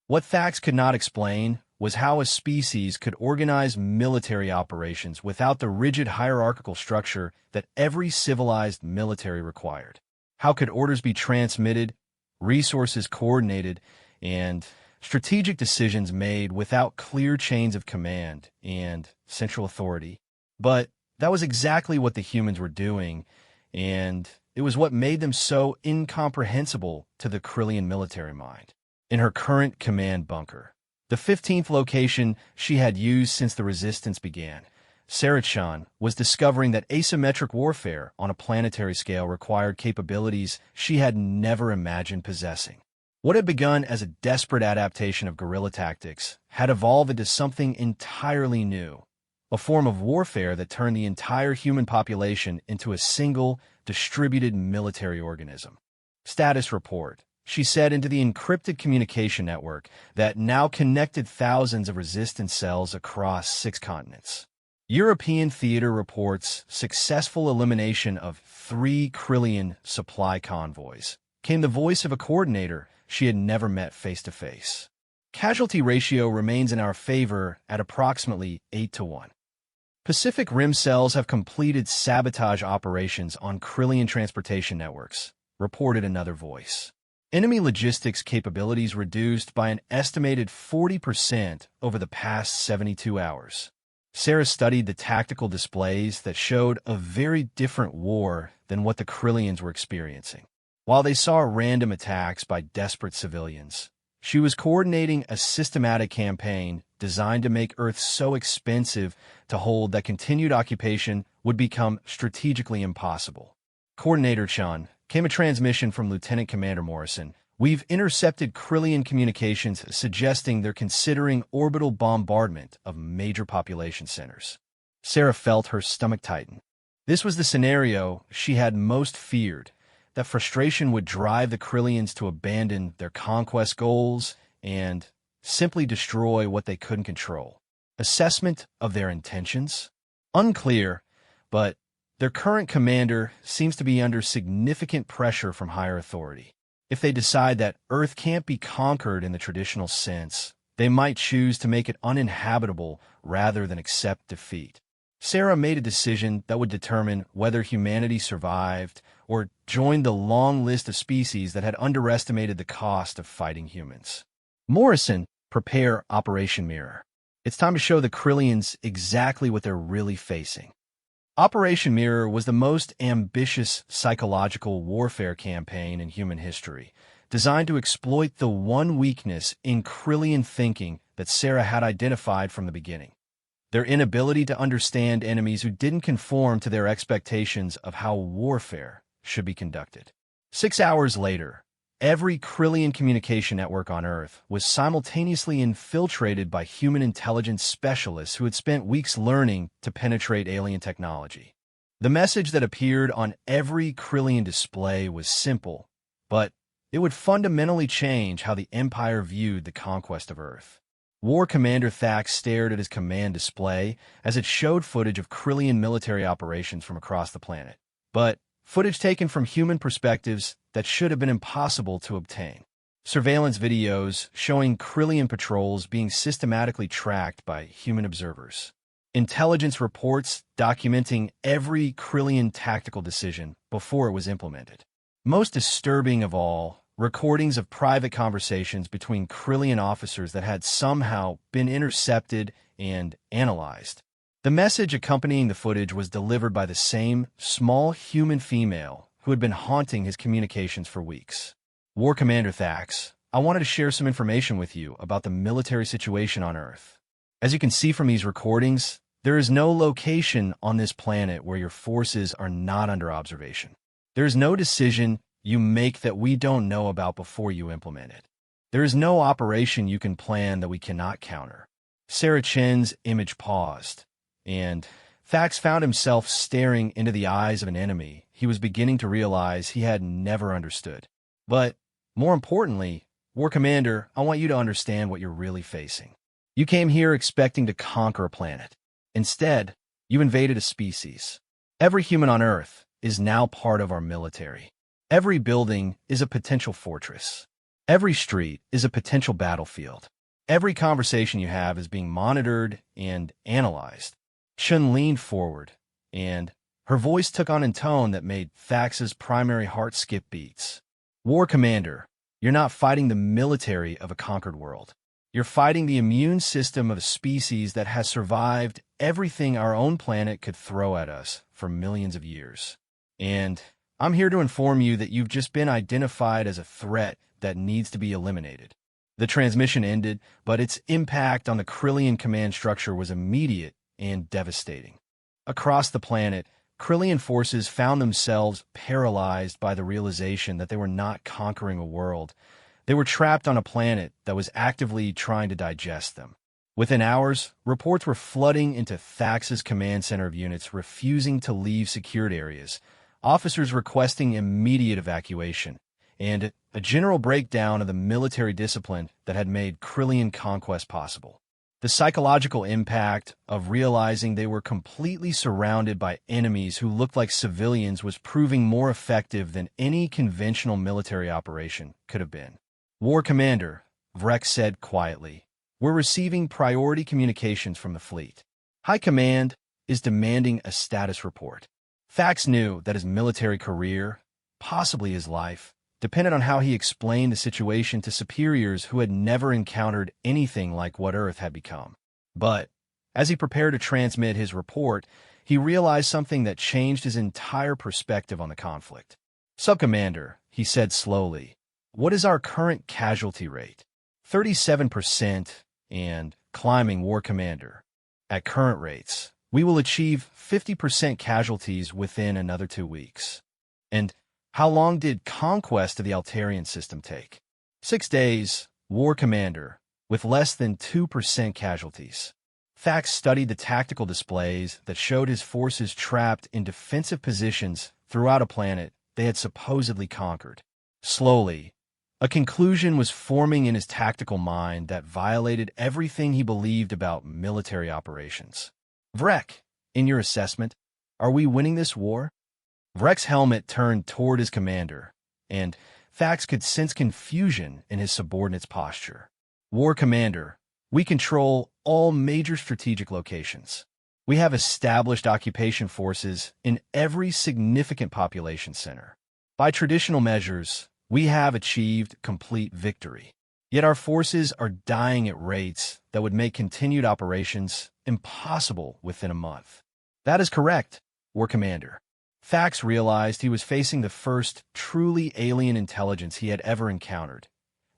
What Thax could not explain was how a species could organize military operations without the rigid hierarchical structure that every civilized military required. How could orders be transmitted, resources coordinated, and strategic decisions made without clear chains of command and central authority? But that was exactly what the humans were doing, and it was what made them so incomprehensible to the Krillian military mind. In her current command bunker, the 15th location she had used since the resistance began, Sarah Chun was discovering that asymmetric warfare on a planetary scale required capabilities she had never imagined possessing. What had begun as a desperate adaptation of guerrilla tactics had evolved into something entirely new, a form of warfare that turned the entire human population into a single, distributed military organism. Status report. She said into the encrypted communication network that now connected thousands of resistance cells across 6 continents. European theater reports successful elimination of 3 Krillian supply convoys. Came the voice of a coordinator she had never met face-to-face. Casualty ratio remains in our favor at approximately 8-1. Pacific Rim cells have completed sabotage operations on Krillian transportation networks, reported another voice. Enemy logistics capabilities reduced by an estimated 40% over the past 72 hours. Sarah studied the tactical displays that showed a very different war than what the Krillians were experiencing. While they saw random attacks by desperate civilians, she was coordinating a systematic campaign designed to make Earth so expensive to hold that continued occupation would become strategically impossible. Coordinator Chun, came a transmission from Lieutenant Commander Morrison. We've intercepted Krillian communications suggesting they're considering orbital bombardment of major population centers. Sarah felt her stomach tighten. This was the scenario she had most feared, that frustration would drive the Krillians to abandon their conquest goals and simply destroy what they couldn't control. Assessment of their intentions? Unclear, but their current commander seems to be under significant pressure from higher authority. If they decide that Earth can't be conquered in the traditional sense, they might choose to make it uninhabitable rather than accept defeat. Sarah made a decision that would determine whether humanity survived or joined the long list of species that had underestimated the cost of fighting humans. Morrison, prepare Operation Mirror. It's time to show the Krillians exactly what they're really facing. Operation Mirror was the most ambitious psychological warfare campaign in human history, designed to exploit the one weakness in Krillian thinking that Sarah had identified from the beginning: their inability to understand enemies who didn't conform to their expectations of how warfare should be conducted. 6 hours later, every Krillian communication network on Earth was simultaneously infiltrated by human intelligence specialists who had spent weeks learning to penetrate alien technology. The message that appeared on every Krillian display was simple, but it would fundamentally change how the Empire viewed the conquest of Earth. War Commander Thax stared at his command display as it showed footage of Krillian military operations from across the planet, but footage taken from human perspectives that should have been impossible to obtain. Surveillance videos showing Krillian patrols being systematically tracked by human observers. Intelligence reports documenting every Krillian tactical decision before it was implemented. Most disturbing of all, recordings of private conversations between Krillian officers that had somehow been intercepted and analyzed. The message accompanying the footage was delivered by the same small human female who had been haunting his communications for weeks. War Commander Thax, I wanted to share some information with you about the military situation on Earth. As you can see from these recordings, there is no location on this planet where your forces are not under observation. There is no decision you make that we don't know about before you implement it. There is no operation you can plan that we cannot counter. Sarah Chen's image paused, and Thax found himself staring into the eyes of an enemy he was beginning to realize he had never understood. But, more importantly, War Commander, I want you to understand what you're really facing. You came here expecting to conquer a planet. Instead, you invaded a species. Every human on Earth is now part of our military. Every building is a potential fortress. Every street is a potential battlefield. Every conversation you have is being monitored and analyzed. Chun leaned forward, and her voice took on a tone that made Thax's primary heart skip beats. War Commander, you're not fighting the military of a conquered world. You're fighting the immune system of a species that has survived everything our own planet could throw at us for millions of years. And I'm here to inform you that you've just been identified as a threat that needs to be eliminated. The transmission ended, but its impact on the Krillian command structure was immediate and devastating. Across the planet, Krillian forces found themselves paralyzed by the realization that they were not conquering a world. They were trapped on a planet that was actively trying to digest them. Within hours, reports were flooding into Thax's command center of units refusing to leave secured areas, officers requesting immediate evacuation, and a general breakdown of the military discipline that had made Krillian conquest possible. The psychological impact of realizing they were completely surrounded by enemies who looked like civilians was proving more effective than any conventional military operation could have been. War Commander, Vrek said quietly, we're receiving priority communications from the fleet. High Command is demanding a status report. Thax knew that his military career, possibly his life, depended on how he explained the situation to superiors who had never encountered anything like what Earth had become. But, as he prepared to transmit his report, he realized something that changed his entire perspective on the conflict. Subcommander, he said slowly, what is our current casualty rate? 37% and climbing, War Commander. At current rates, we will achieve 50% casualties within another 2 weeks. And how long did conquest of the Altarian system take? 6 days, War Commander, with less than 2% casualties. Thax studied the tactical displays that showed his forces trapped in defensive positions throughout a planet they had supposedly conquered. Slowly, a conclusion was forming in his tactical mind that violated everything he believed about military operations. Vrek, in your assessment, are we winning this war? Vrek's helmet turned toward his commander, and Thax could sense confusion in his subordinate's posture. War Commander, we control all major strategic locations. We have established occupation forces in every significant population center. By traditional measures, we have achieved complete victory. Yet our forces are dying at rates that would make continued operations impossible within a month. That is correct, War Commander. Thax realized he was facing the first truly alien intelligence he had ever encountered.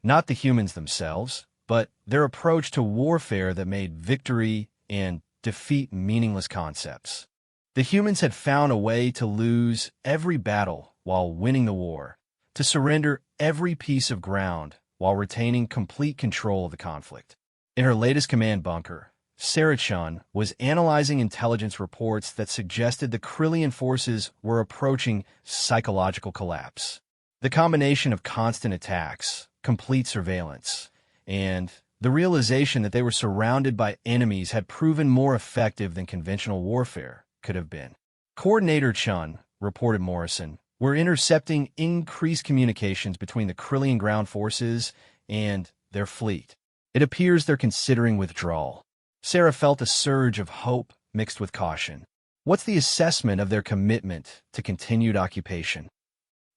Not the humans themselves, but their approach to warfare that made victory and defeat meaningless concepts. The humans had found a way to lose every battle while winning the war, to surrender every piece of ground while retaining complete control of the conflict. In her latest command bunker, Sarah Chun was analyzing intelligence reports that suggested the Krillian forces were approaching psychological collapse. The combination of constant attacks, complete surveillance, and the realization that they were surrounded by enemies had proven more effective than conventional warfare could have been. Coordinator Chun, reported Morrison, we're intercepting increased communications between the Krillian ground forces and their fleet. It appears they're considering withdrawal. Sarah felt a surge of hope mixed with caution. What's the assessment of their commitment to continued occupation?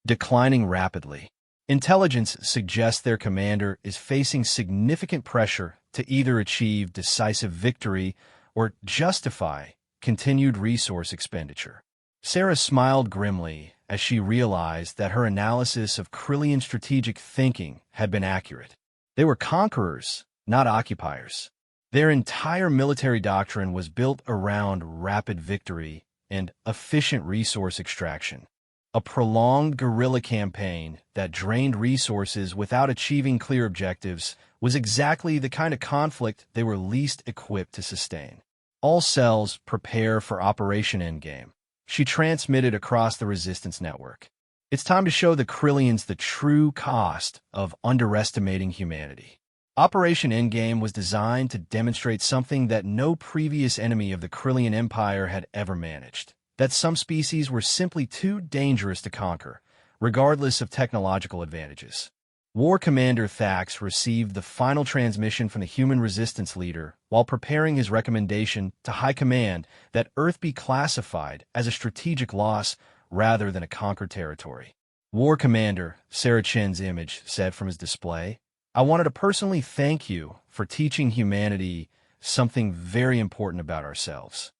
Declining rapidly. Intelligence suggests their commander is facing significant pressure to either achieve decisive victory or justify continued resource expenditure. Sarah smiled grimly as she realized that her analysis of Krillian strategic thinking had been accurate. They were conquerors, not occupiers. Their entire military doctrine was built around rapid victory and efficient resource extraction. A prolonged guerrilla campaign that drained resources without achieving clear objectives was exactly the kind of conflict they were least equipped to sustain. All cells prepare for Operation Endgame. She transmitted across the resistance network. It's time to show the Krillians the true cost of underestimating humanity. Operation Endgame was designed to demonstrate something that no previous enemy of the Krillian Empire had ever managed, that some species were simply too dangerous to conquer, regardless of technological advantages. War Commander Thax received the final transmission from the human resistance leader while preparing his recommendation to High Command that Earth be classified as a strategic loss rather than a conquered territory. War Commander, Sarah Chen's image said from his display, I wanted to personally thank you for teaching humanity something very important about ourselves.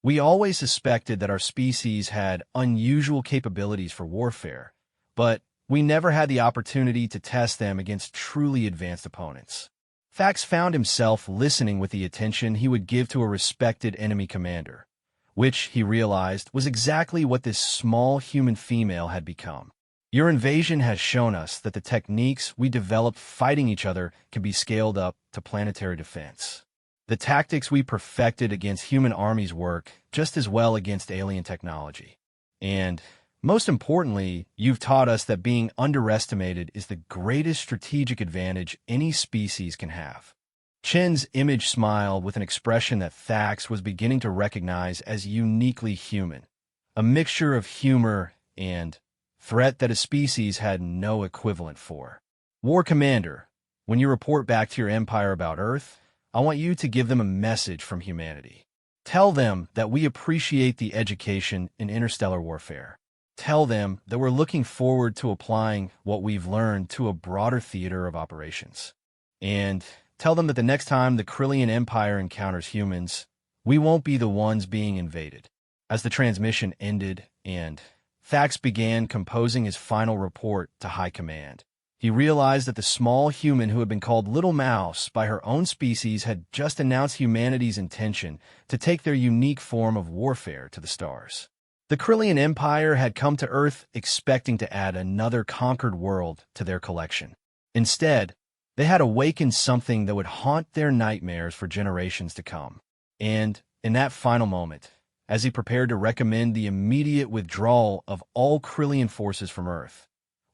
We always suspected that our species had unusual capabilities for warfare, but we never had the opportunity to test them against truly advanced opponents. Thax found himself listening with the attention he would give to a respected enemy commander, which, he realized, was exactly what this small human female had become. Your invasion has shown us that the techniques we developed fighting each other can be scaled up to planetary defense. The tactics we perfected against human armies work just as well against alien technology. And, most importantly, you've taught us that being underestimated is the greatest strategic advantage any species can have. Chen's image smiled with an expression that Thax was beginning to recognize as uniquely human, a mixture of humor and threat that a species had no equivalent for. War Commander, when you report back to your empire about Earth, I want you to give them a message from humanity. Tell them that we appreciate the education in interstellar warfare. Tell them that we're looking forward to applying what we've learned to a broader theater of operations. And tell them that the next time the Krillian Empire encounters humans, we won't be the ones being invaded. As the transmission ended and Thax began composing his final report to High Command, he realized that the small human who had been called Little Mouse by her own species had just announced humanity's intention to take their unique form of warfare to the stars. The Krillian Empire had come to Earth expecting to add another conquered world to their collection. Instead, they had awakened something that would haunt their nightmares for generations to come. And, in that final moment, as he prepared to recommend the immediate withdrawal of all Krillian forces from Earth,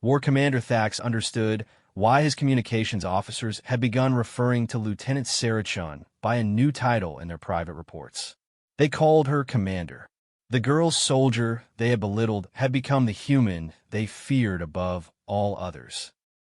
War Commander Thax understood why his communications officers had begun referring to Lieutenant Sarah Chun by a new title in their private reports. They called her Commander. The girl soldier they had belittled had become the human they feared above all others.